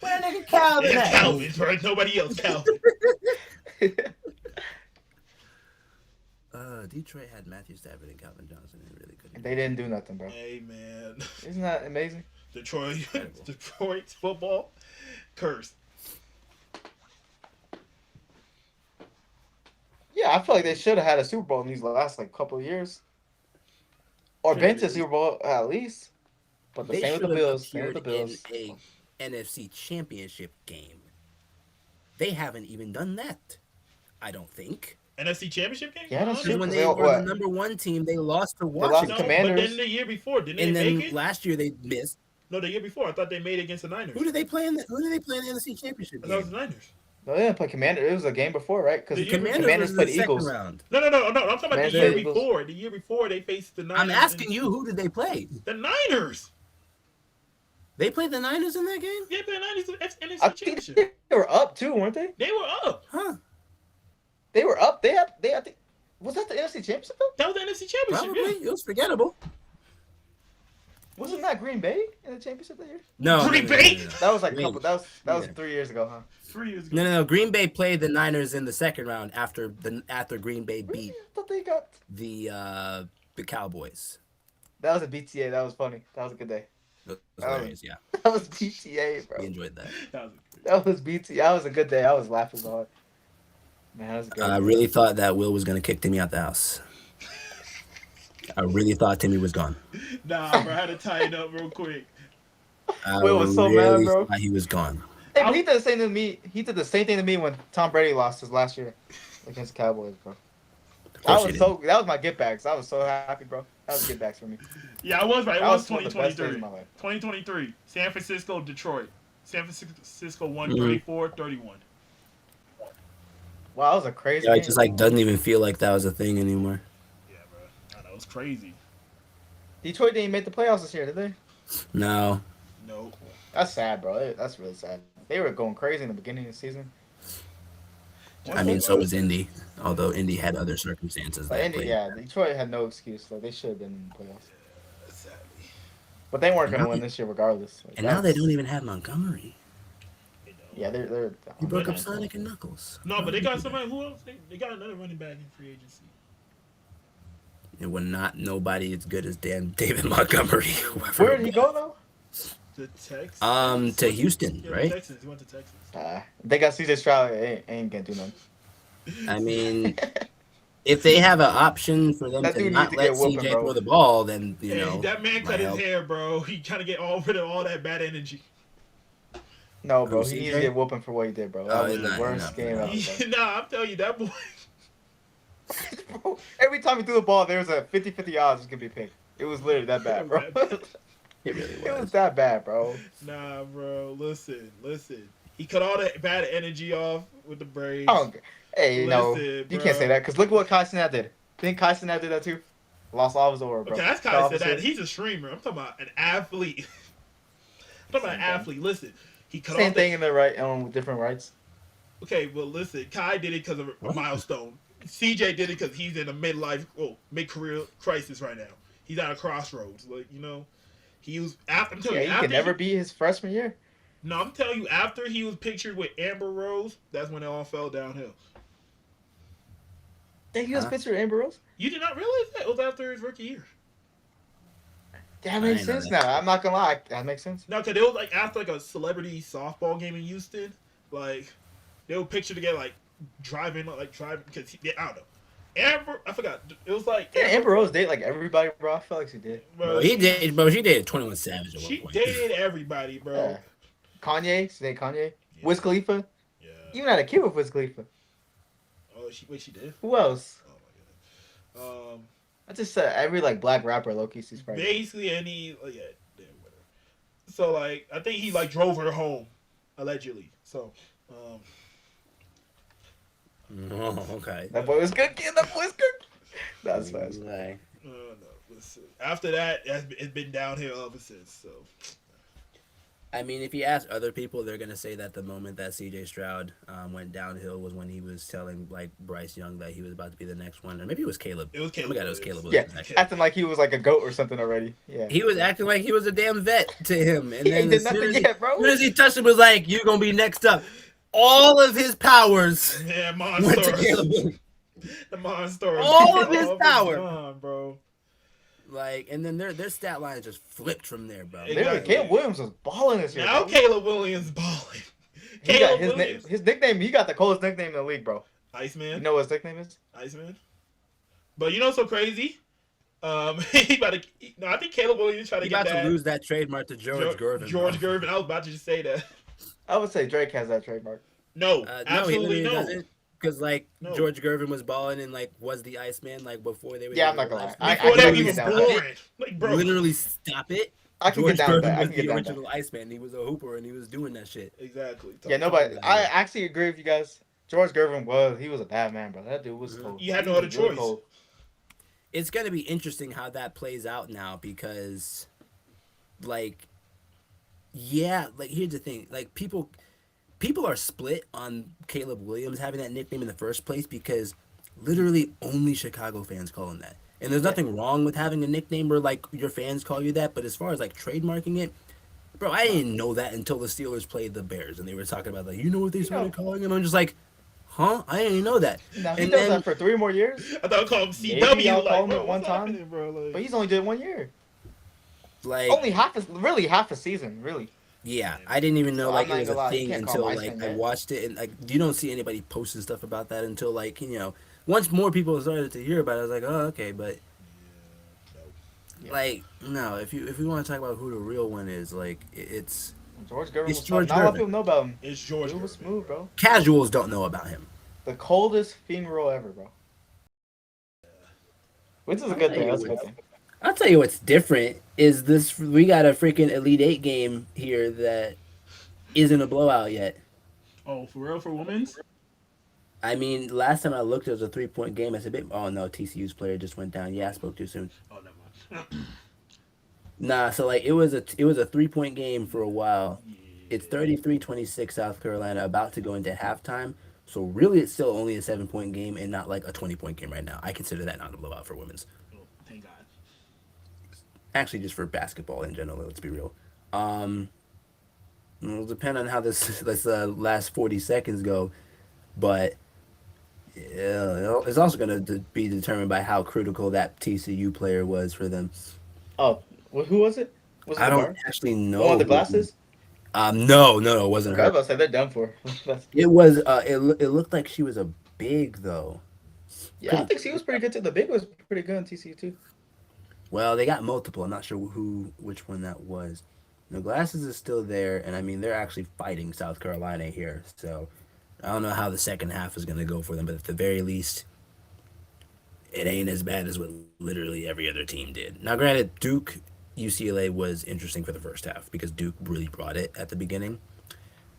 Where that nigga Calvin yeah, at? Calvin, right? Nobody else, Calvin. Detroit had Matthew Stafford and Calvin Johnson and really couldn't. They didn't do nothing, bro. Hey man, Isn't that amazing? Detroit, Incredible. Detroit's football cursed. Yeah, I feel like they should have had a Super Bowl in these last like couple of years, or been to Super Bowl at least. But the They same with the should have Bills. Same with appeared the in Bills. a NFC Championship game. They haven't even done that. I don't think. NFC Championship game? Yeah, that's Because true. when Because they they were the what? number one team, they lost to They lost to Washington. No, but Commanders. then the year before, didn't And they make then it? last year they missed. No, the year before, I thought they made it against the Niners. Who did they play in the NFC Championship I thought it was game? the Niners. No, they didn't play Commander. It was a game before, right? Because The year before. Commanders was in played the the second Eagles. round. No. I'm talking about the Commanders year played Eagles. before. The year before they faced the Niners. I'm asking you, who did they play? The Niners. They played the Niners in that game? Yeah, the Niners in the NFC I think Championship. they were up too, weren't they? They were up. Huh? They were up. I think was that the NFC Championship? Though? That was the NFC Championship. Probably. Yeah. It was forgettable. Wasn't that Green Bay in the championship that year? No. Green Bay? That was like a Green- couple. That was Yeah. 3 years ago, huh? 3 years ago. No. Green Bay played the Niners in the second round after Green Bay Really? beat I thought they got. the Cowboys. That was a BTA. That was funny. That was a good day. It was hilarious, yeah. That was BTA, We bro. enjoyed that. That was BTA. That was a good day. I was laughing so hard. Man, that was a good. I really thought that Will was gonna kick Timmy out the house. I really thought Timmy was gone. Nah, bro, I had to tie it up real quick. I Will was so really mad, bro. thought he was gone. Hey, but he did the same thing to me. He did the same thing to me when Tom Brady lost his last year against the Cowboys, bro. Of course he did. That was my get backs. I was so happy, bro. That was get backs for me. Yeah, I was right. It That was one of the best days 2023. of my life. 2023. San Francisco, Detroit. San Francisco won Mhm. 34-31. Wow, that was a crazy Yeah, it game. just like doesn't even feel like that was a thing anymore. Yeah, bro. I know, it's crazy. Detroit didn't even make the playoffs this year, did they? No. Nope. That's sad, bro. That's really sad. They were going crazy in the beginning of the season. I mean, so was Indy. Although Indy had other circumstances But that played. yeah, Detroit had no excuse. Like, they should have been in the playoffs. Sadly. But they weren't going now to win they- this year regardless. Like, And now they that's- don't even have Montgomery. You know. Yeah, they're. He broke up Sonic and Knuckles. No, but they got somebody. Who else? They got another running back in free agency. It was not nobody as good as damn David Montgomery. Whoever Where it did he was. go though? The Texans. To Houston, Yeah, right? The Texans. He went to Texas. They got CJ Stroud. Ain't gonna do nothing. I mean, if they have an option for them That to dude not needs to let get whooping, CJ bro. throw the ball, then you Hey, know that man might cut his help. hair, bro. He trying to get rid of all that bad energy. No, bro. Who, He needs CJ? to get whooping for what he did, bro. That Oh, was he's the not- worst he's game not. ever. Nah, I'm telling you, that boy. Bro, every time he threw the ball, there was a 50-50 odds it was gonna be picked. It was literally that bad, bro. It really It was was. that bad, bro. Nah, bro. Listen. He cut all that bad energy off with the Braves. Oh, hey, no, Listen, you bro. can't say that because look what Kai Cenat did. Think Kai Cenat did that too? Lost all of his aura, bro. Okay, that's Fell kind off of said his that. head. He's a streamer. I'm talking about an athlete. I'm talking about an Same thing. athlete. Listen, he cut Same off thing in the right with different rights. Okay, well, listen. Kai did it because of a What? milestone. CJ did it because he's in a mid-career crisis right now. He's at a crossroads. Like, you know, he was after. I'm telling Yeah, you, he after could never beat his freshman year. No, I'm telling you, after he was pictured with Amber Rose, that's when it all fell downhill. Think he was Huh? pictured Amber Rose? You did not realize that? It was after his rookie year. That I makes didn't know sense that. now. I'm not gonna lie. That makes sense. No, because it was like after like a celebrity softball game in Houston, like they were pictured together like driving because I don't know. Amber, I forgot. It was like Yeah, Amber Rose date like everybody, bro. I feel like she did. Bro, Bro, he did. Bro, she dated 21 Savage at one she point. dated everybody, bro. Yeah. Kanye, she dated Kanye. Yeah. Wiz Khalifa. Yeah. Even had a kid with Wiz Khalifa. Oh, she did. Who else? Oh my goodness. I just said every like black rapper, low key, she's pregnant. Basically any yeah, whatever. So like I think he like drove her home, allegedly. So Oh, okay. That boy was good, kid. That boy was good. That's fast. Like, no, listen. After that, it's been downhill ever since. So I mean, if you ask other people, they're gonna say that the moment that C.J. Stroud went downhill was when he was telling like Bryce Young that he was about to be the next one, or maybe it was Caleb. it was Caleb. Oh my God, it was Caleb. Yeah, Williams, actually. acting like he was like a goat or something already. Yeah. He was acting like he was a damn vet to him, and He then ain't did as soon nothing as, he, yet, bro. as soon as he touched him, was like, "You're gonna be next up." All of his powers Yeah, went to monster. Caleb Williams. The monster. All of his power. Gone, bro. Like, and then their stat line just flipped from there, bro. It- Literally, Exactly. Caleb Williams was balling this year. Now bro. Caleb Williams balling. He got Caleb Williams. his nickname. He got the coolest nickname in the league, bro. Iceman. You know what his nickname is? Iceman. But you know what's so crazy? He about to. No, I think Caleb Williams trying to He get about that. to lose that trademark to George Gervin. George bro. Gervin. I was about to just say that. I would say Drake has that trademark. No, No, he absolutely literally no. doesn't. Because like No. George Gervin was balling and like was the Iceman like before they were. Yeah, I'm not gonna lie. I Before can they were get even down with born. that. Like, bro. Literally stop it. I can George get down with Gervin that. I was can get the down with that. original Iceman. He was a hooper and he was doing that shit. Exactly. Yeah, nobody. I actually agree with you guys. George Gervin was a bad man, bro. That dude was cold. You had no He was other really choice. cold. It's gonna be interesting how that plays out now because, like, yeah, like here's the thing, like people are split on Caleb Williams having that nickname in the first place because literally only Chicago fans call him that. And there's nothing wrong with having a nickname where like your fans call you that, but as far as like trademarking it, bro, I didn't know that until the Steelers played the Bears and they were talking about like, you know what they started calling him? I'm just like, huh? I didn't know that. Now he And does then- that for 3 more years, I thought I called him Maybe CW. I'll Like, call him bro, at one what's time. happening, bro? Like, but he's only did 1 year. Like, Only half a season, really. yeah, I didn't even know So like I'm it was not gonna a lie, you thing can't call until him like Iceman I yet. watched it and like you don't see anybody posting stuff about that until like once more people started to hear about it. I was like, oh okay, but Yeah. like no, if we want to talk about who the real one is, like it's George Gervin It's was George Not a lot of Gervin. people know about him. it's George. He was Gervin, smooth, bro. casuals don't know about him. The coldest female ever, bro. Which is a good thing. That's a good thing. I'll tell you what's different is this: we got a freaking Elite Eight game here that isn't a blowout yet. Oh, for real, for women's? I mean, last time I looked, it was a 3-point game. It's a bit. Oh no, TCU's player just went down. Yeah, I spoke too soon. Oh, never mind. Nah, so like it was a 3-point game for a while. It's 33-26 South Carolina about to go into halftime. So really it's still only a 7-point game and not like a 20-point game right now. I consider that not a blowout for women's. Oh, thank God. Actually just for basketball in general, let's be real. It'll depend on how this last 40 seconds go, but yeah, it's also going to be determined by how critical that TCU player was for them. Oh, who was it? Was it I the don't guard? actually know. The one with the glasses? No, it wasn't I was her. about to say they're done for. It was. It looked like she was a big though. Yeah, I think she was pretty good too. The big was pretty good in TCU too. Well, they got multiple. I'm not sure which one that was. The glasses is still there, and I mean they're actually fighting South Carolina here. So I don't know how the second half is going to go for them, but at the very least, it ain't as bad as what literally every other team did. Now, granted, Duke UCLA was interesting for the first half because Duke really brought it at the beginning.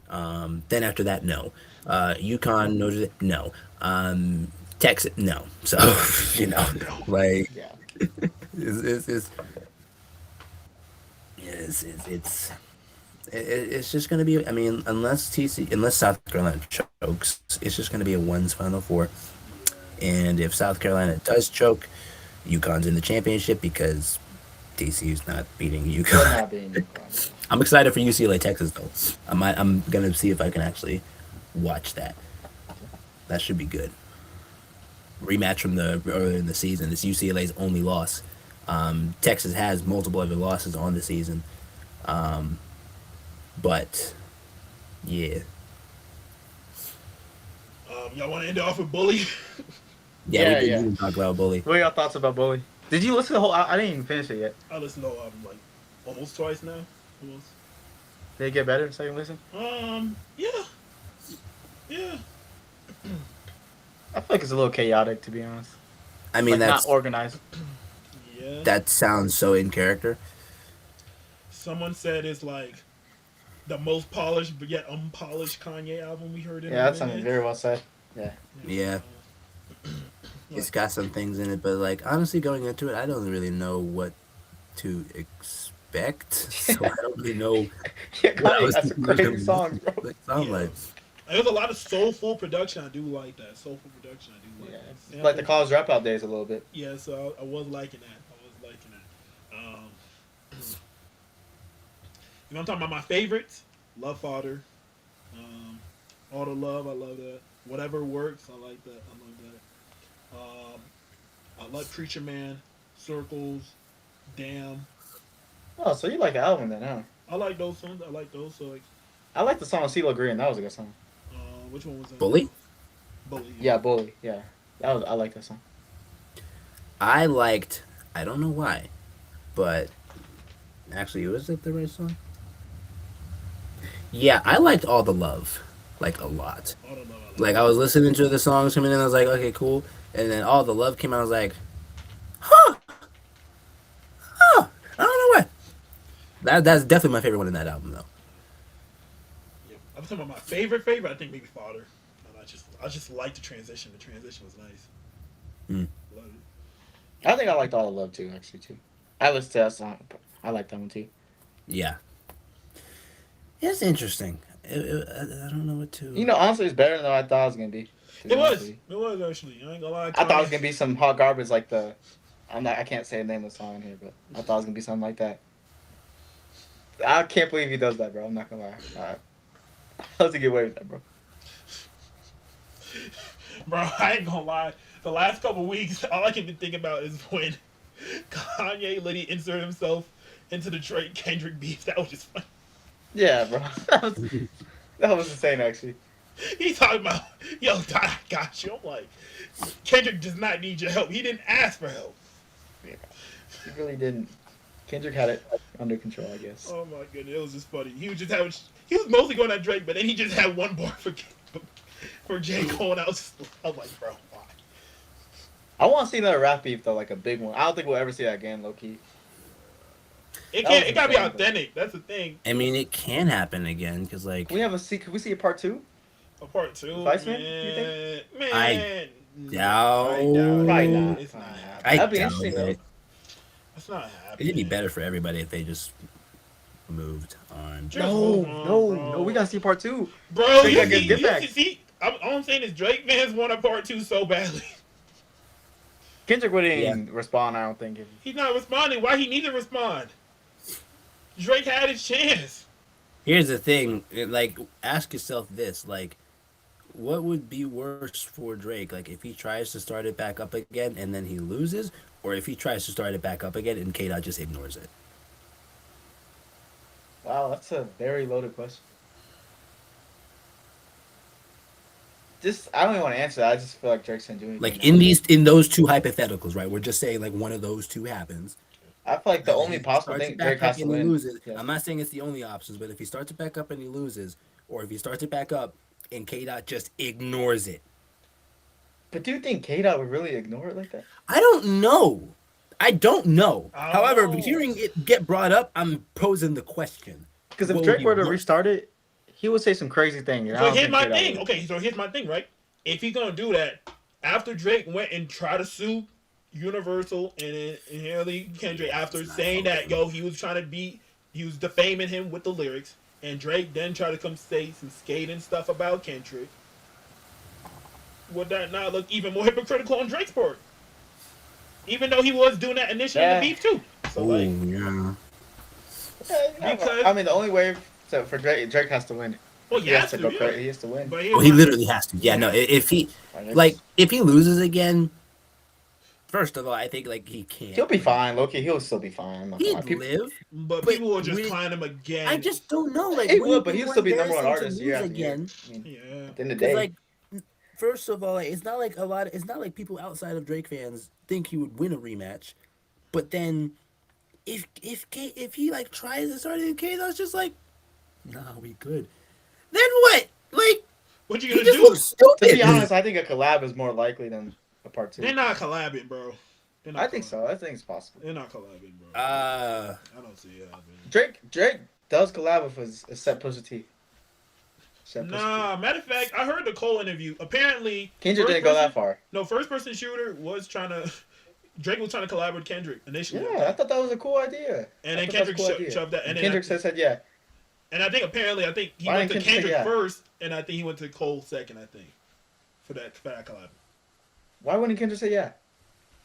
Then after that, no. UConn, Notre Dame, no. Texas, no. So like Yeah. It's just gonna be. I mean, unless South Carolina chokes, it's just gonna be a one's Final Four. And if South Carolina does choke, UConn's in the championship because TCU's not beating They're UConn. not being UConn. I'm excited for UCLA Texas though. I'm gonna see if I can actually watch that. That should be good. Rematch from the earlier in the season. It's UCLA's only loss Texas has multiple other losses on the season, but yeah, Y'all want to end it off with Bully? yeah, Yeah, we yeah. didn't talk about Bully. What are your thoughts about Bully? Did you listen to the whole? I didn't even finish it yet. I listened to the album like almost twice now. Almost. Did it get better in second listen? Yeah, yeah. I feel like it's a little chaotic, to be honest. I mean, Like that's not organized. Yeah. that sounds so in character. Someone said it's like the most polished but yet unpolished Kanye album we heard in Yeah, a that's minute. very well said. Yeah. Yeah. It's got some things in it, but like honestly, going into it, I don't really know what to expect. So I don't really know Yeah, what I Kanye was got some thinking it was crazy gonna songs, bro. like, sound Yeah. like. There's a lot of soulful production. I do like that. Soulful production. I do like Yeah, that. it's like the college dropout days a little bit. Yeah, so I was liking that. I was liking that. You know, I'm talking about my favorites. Love Fodder. All the Love. I love that. Whatever Works. I like that. I love that. I like Preacher Man. Circles. Damn. Oh, so you like the album then, huh? I like those songs. I like those. So like, I like the song CeeLo Green. That was a good song. which one was that? Bully? Bully. Yeah, Bully. Yeah, I like that song. I liked. I don't know why, but actually, was it the right song? Yeah, I liked All the Love, like a lot. All the Love. I like. Like I was listening to the songs coming in, I was like, okay, cool. And then All the Love came out, I was like, huh, I don't know why. That's definitely my favorite one in that album, though. Yeah. I'm talking about my favorite. I think maybe Fodder. And I just like the transition. The transition was nice. Mm. Love it. I think I liked All the Love too, actually too. I listened to that song. But I like that one too. Yeah, it's interesting. I don't know what to. You know, honestly, it's better than I thought it was gonna be. to be It honest was. with you. It was actually. I ain't gonna lie. I thought it was gonna be some hot garbage like the. I can't say the name of the song here, but I thought it was gonna be something like that. I can't believe he does that, bro. I'm not gonna lie. How does he get away with that, bro? Bro, I ain't gonna lie. The last couple weeks, all I can think about is when Kanye literally inserted himself into the Drake Kendrick beef. That was just funny. Yeah, bro. That was insane, actually. He talking about, yo, I got you. I'm like, Kendrick does not need your help. He didn't ask for help. Yeah, he really didn't. Kendrick had it under control, I guess. Oh my goodness, it was just funny. He was mostly going at Drake, but then he just had one bar for J. Cole, and I was like, bro, why? I want to see another rap beef though, like a big one. I don't think we'll ever see that again, low key. It That can't. was It gotta be insane, authentic. That's the thing. I mean, it can happen again because like Can we see a part 2? A part 2, Vice Man, man. you Man, I no, doubt- I doubt it. Probably not. It's not happening. I That'd be doubt interesting, though. it. It's not happening. It'd be better for everybody if they just moved on. Just No, hold on, bro. we gotta see part 2. Bro, Drake you gotta get see, back. you see, all I'm saying is Drake fans want a part 2 so badly. Kendrick wouldn't even respond, I don't think. He's not responding. Why he need to respond? Drake had his chance. Here's the thing, like, ask yourself this, like, what would be worse for Drake? Like, if he tries to start it back up again and then he loses, or if he tries to start it back up again and K-Dot just ignores it? Wow, that's a very loaded question. I don't even want to answer that. I just feel like Drake's gonna do anything. Like, now. in those two hypotheticals, right? We're just saying, like, one of those two happens. I feel like the And only if he possible starts thing it back Drake up has to and he win. loses, Yeah. I'm not saying it's the only options, but if he starts it back up and he loses, or if he starts it back up and K-Dot just ignores it. But do you think K-Dot would really ignore it like that? I don't know. I don't know. I don't However, know. hearing it get brought up, I'm posing the question. Because if What Drake would were be to worse? restart it, he would say some crazy thing. and I So don't here's think my K-Dot thing. would. Okay, so here's my thing, right? If he's gonna do that, after Drake went and tried to sue Universal and Haley Kendrick after saying that he was defaming him with the lyrics, and Drake then tried to come say some skating stuff about Kendrick, would that not look even more hypocritical on Drake's part? Even though he was doing that initially in the beef too. So like, yeah. Because- I mean, the only way for Drake has to win. well, He has to go yeah. crazy. He has to win. But Well, he literally has to. Yeah, no. If he And it's- like if he loses again, First of all, I think like he can't. He'll be like, fine, Loki. He'll still be fine. I'm not gonna lie. He'd People, live, But but people will just we- climb him again. I just don't know. Like, he would would, but be he'll more still be number one embarrassing artist to year lose after year. again? I mean, Yeah. at the end of the Because day, like, first of all, like, it's not like It's not like people outside of Drake fans think he would win a rematch. But then, if he like tries to start in KANYE'S just like, nah, we good. Then what? Like, What you he gonna just do? looks to stupid. be honest, I think a collab is more likely than a part 2. They're not collabing, bro. They're not I think so. I think it's possible. They're not collabing, bro. Uh, I don't see it happening. Drake does collab with his Set Pusha T. Set Pusha Nah, matter of fact, I heard the Cole interview. Apparently, T. Kendrick first didn't go person- that far. No, first person shooter was trying to. Drake was trying to collaborate with Kendrick initially. Yeah, I thought that was a cool idea. And I then thought that was a Kendrick cool idea. shoved that. And And then Kendrick said yeah. And I think he Why went to didn't Kendrick say Kendrick yeah? first, and I think he went to Cole second. I think for that collab. Why wouldn't Kendrick say yeah?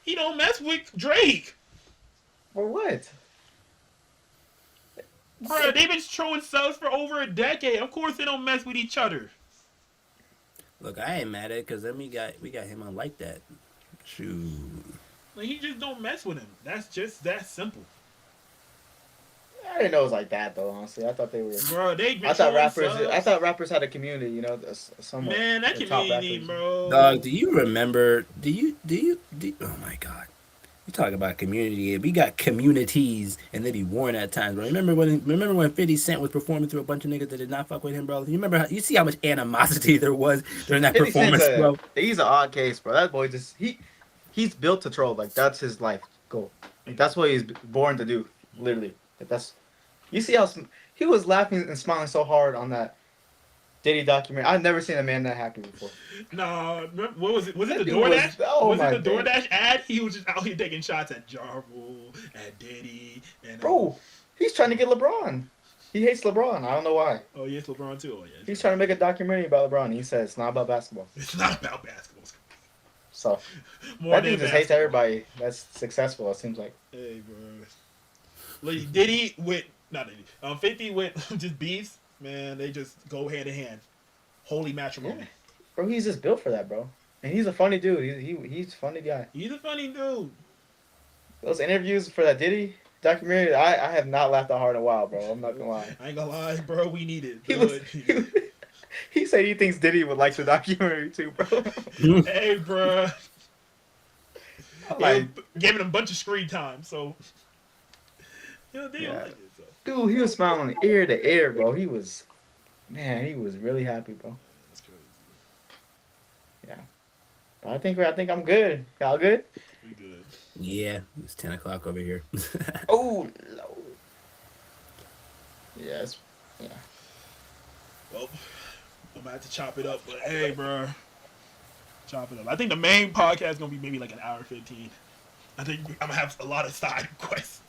He don't mess with Drake, For what? bro. They've been throwing subs for over a decade. Of course, they don't mess with each other. look, I ain't mad at it because then we got him on like that. Shoot. Like he just don't mess with him. That's just that simple, I didn't know it was like that though. Honestly, I thought they were. bro. They've been I thought throwing rappers. subs. I thought rappers had a community. You know, somewhat. Man, that the top community, rappers. bro. Dog, do you remember? Oh my God. You talk about community. We got communities, and they be warring at times, bro. Remember when 50 Cent was performing through a bunch of niggas that did not fuck with him, bro? You remember? You see how much animosity there was during that 50 Cent's performance, bro? He's an odd case, bro. That boy he's built to troll. Like that's his life goal. Like that's what he's born to do. Literally. Like, that's. You see how he was laughing and smiling so hard on that Diddy documentary. I've never seen a man that happy before. No, what was it? Was it That the dude was- DoorDash? oh was my it the God. DoorDash ad? He was just out here taking shots at Ja Rule, at Diddy, and Bro, he's trying to get LeBron. He hates LeBron. I don't know why. Oh yes, LeBron too. Oh yeah. He's trying to make a documentary about LeBron. He says it's not about basketball. It's not about basketball. So More that than dude just hates basketball. everybody that's successful. It seems like. Hey, bro. Like Diddy with not Diddy. 50 with just beefs. Man, they just go hand in hand. Holy matrimony. Yeah. Bro, he's just built for that, bro. And he's a funny dude. He's a funny guy. He's a funny dude. Those interviews for that Diddy documentary, I have not laughed that hard in a while, bro. I'm not gonna lie. I ain't gonna lie, bro. We need it. He was. He said he thinks Diddy would like the documentary too, bro. Hey, bro. Like, Giving him a bunch of screen time, so. You know, they don't Yeah. like it, so. dude, he was smiling ear to ear, bro. He was really happy, bro. That's crazy. But I think I'm good. Y'all good? We good. Yeah, it's 10 o'clock over here. Oh, Lord. Yes. Yeah. Well, I'm gonna have to chop it up, but hey, bro. Chop it up. I think the main podcast is gonna be maybe like an hour 15. I think I'm gonna have a lot of side quests.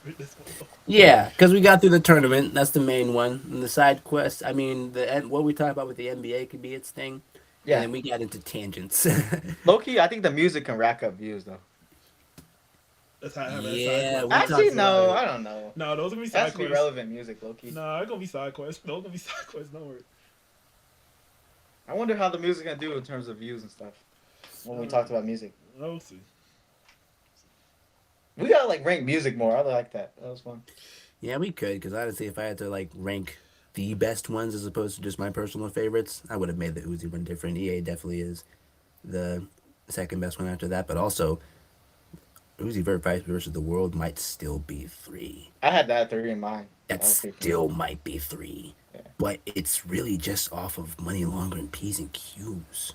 with this one. Yeah, because we got through the tournament. That's the main one. And the side quest, I mean, what we talk about with the NBA could be its thing. Yeah. And then we got into tangents. Low key, I think the music can rack up views though. That's how I have Yeah, that side we quest. Actually, talked no, about I don't know. No, those are gonna be It side has to be quests. relevant music, low key. No, it's gonna be side quests. Those gonna be side quests. Don't worry. I wonder how the music gonna do in terms of views and stuff. When we talked about music, We'll see. we gotta like rank music more. I like that. That was fun. Yeah, we could, because honestly, if I had to like rank the best ones as opposed to just my personal favorites, I would have made the Uzi one different. EA definitely is the second best one after that, but also Uzi Vert Vice versus the World might still be 3. I had that 3 in mind. That was pretty still might be 3. Yeah. But it's really just off of Money Longer and P's and Q's.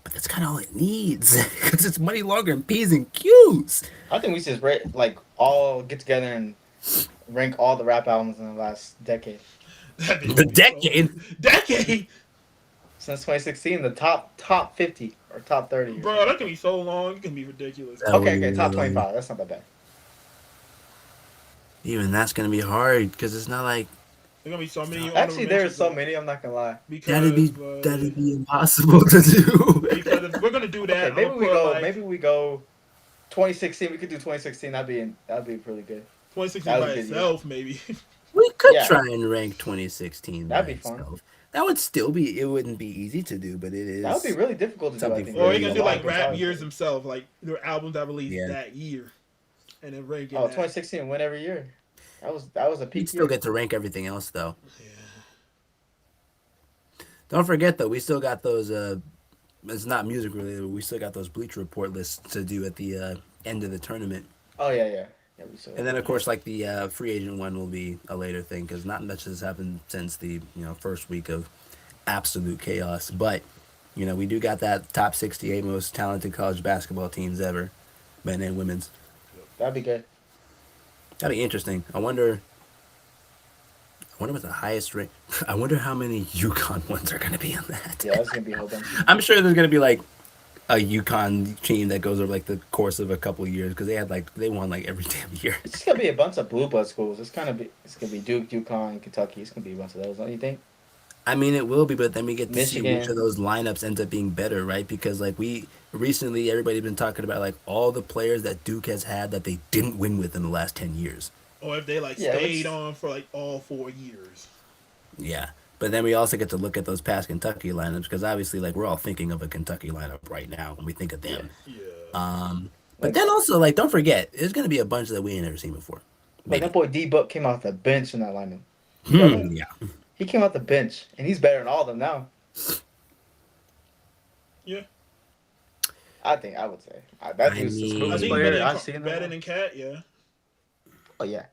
But that's kind of all it needs, because it's Money Longer and P's and Q's. I think we should just like all get together and rank all the rap albums in the last decade. The decade. Decade, Since 2016, the top 50 or top 30. or bro. That can be so long. It can be ridiculous. something. Okay, top 25. That's not that bad. Even that's gonna be hard, because it's not like There's gonna be so many. Actually, there's so many. I'm not gonna lie. that'd be Because impossible to do. if we're gonna do that. Okay, I'm gonna put, maybe we go 2016. We could do 2016. That'd be really good. 2016 that by was good, yeah. itself, maybe. We could Yeah. try and rank 2016 by That'd be fun. itself. That would still be. It wouldn't be easy to do, but it That would be is. really difficult to do. I something think. for Or the he There's gonna a do lot like of rap guitars. years himself, like their albums that released Yeah. that year, and then ranking Oh, that. 2016 win every year. That was a You'd peak still year. get to rank everything else, though. Yeah. Don't forget, though, we still got those. It's not music related, but we still got those Bleacher Report lists to do at the end of the tournament. Oh yeah, yeah. Yeah, we saw And then, of course, like the free agent one will be a later thing because not much has happened since the first week of absolute chaos. But we do got that top 68 most talented college basketball teams ever, men and women's. That'd be good. That'd be interesting. I wonder what the highest rank. I wonder how many UConn ones are going to be on that. Yeah, that's gonna be a whole bunch. I'm sure there's going to be like a UConn team that goes over like the course of a couple of years because they won like every damn year. It's just gonna be a bunch of blue blood schools. It's gonna be Duke, UConn, Kentucky. It's gonna be a bunch of those. Don't you think? I mean, it will be, but then we get to see which Michigan. of those lineups ends up being better, right? Because like we recently, everybody's been talking about like all the players that Duke has had that they didn't win with in the last 10 years. Or if they like Yeah, stayed it's- on for like all 4 years. Yeah, but then we also get to look at those past Kentucky lineups because obviously, like we're all thinking of a Kentucky lineup right now when we think of them. Yeah. But then also, like, don't forget, there's gonna be a bunch that we ain't never seen before. Like Maybe. that boy D Book came off the bench in that lineup. Yeah. He came off the bench, and he's better than all of them now. Yeah. I would say that I dude's the mean- I smoothest think player better I've than, seen. better than Cat, yeah. Oh yeah.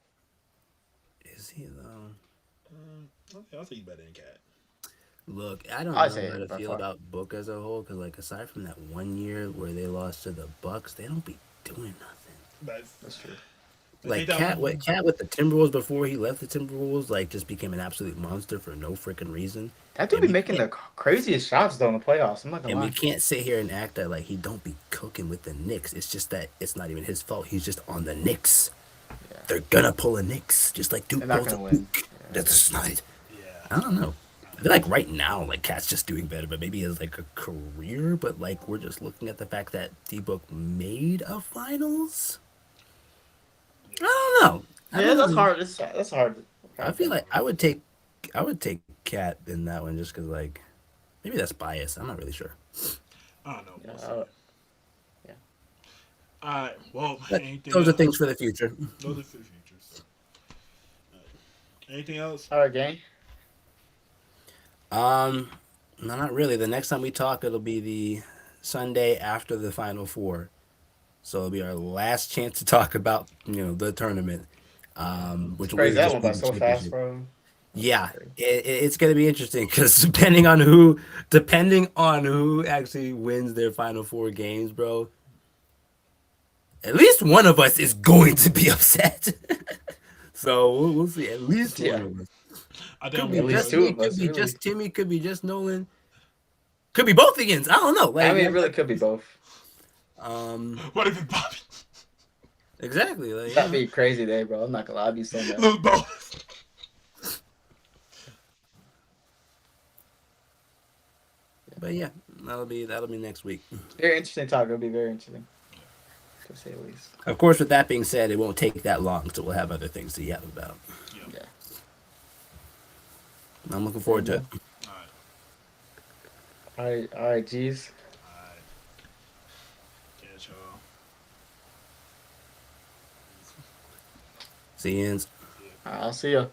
Is he though? I'll say he's better than Cat. Look, I don't know I how say to by feel far. about Book as a whole because, like, aside from that one year where they lost to the Bucks, they don't be doing nothing. That's true. I Like think that Cat with the Timberwolves before he left the Timberwolves, like, just became an absolute monster for no freaking reason. That dude And be we making the craziest shots though in the playoffs. I'm not gonna And we lie. can't sit here and act that like he don't be cooking with the Knicks. It's just that it's not even his fault. He's just on the Knicks. Yeah. They're gonna pull a Knicks, just like Duke They're not pulled a gonna win. Duke. That's not. Yeah. I don't know. I feel like right now, like Cat's just doing better, but maybe as like a career. But like we're just looking at the fact that D-Book made a finals. I don't know. I Yeah, don't that's know. hard. That's hard. I feel like I would take Cat in that one just because like maybe that's bias. I'm not really sure. I don't know. Yeah, We'll see. yeah. Alright, well, But anything those are else? things for the future. Those are for the future. So. Anything else? All right, gang. No, not really. The next time we talk, it'll be the Sunday after the Final Four, so it'll be our last chance to talk about the tournament. Which will Crazy that just went be by the so fast, championship. bro. Yeah, it's gonna be interesting because depending on who actually wins their Final Four games, bro, at least one of us is going to be upset. So we'll see. At least Yeah. one of us. I Could think be At least just two me, of us, could be really. just Timmy, could be just Nolan, could be both against. I don't know. Like, I mean, it really could be both. what if it Bobby Exactly. Like, That'd be a crazy day, bro. I'm not gonna lie. I'd be so mad. lose both? but yeah, that'll be next week. Very interesting talk. It'll be very interesting, to say the least. Of course, with that being said, it won't take that long, so we'll have other things to yap about. Yeah. I'm looking forward to it. Alright. All right, G's. Alright. Catch y'all. See you. I'll see ya.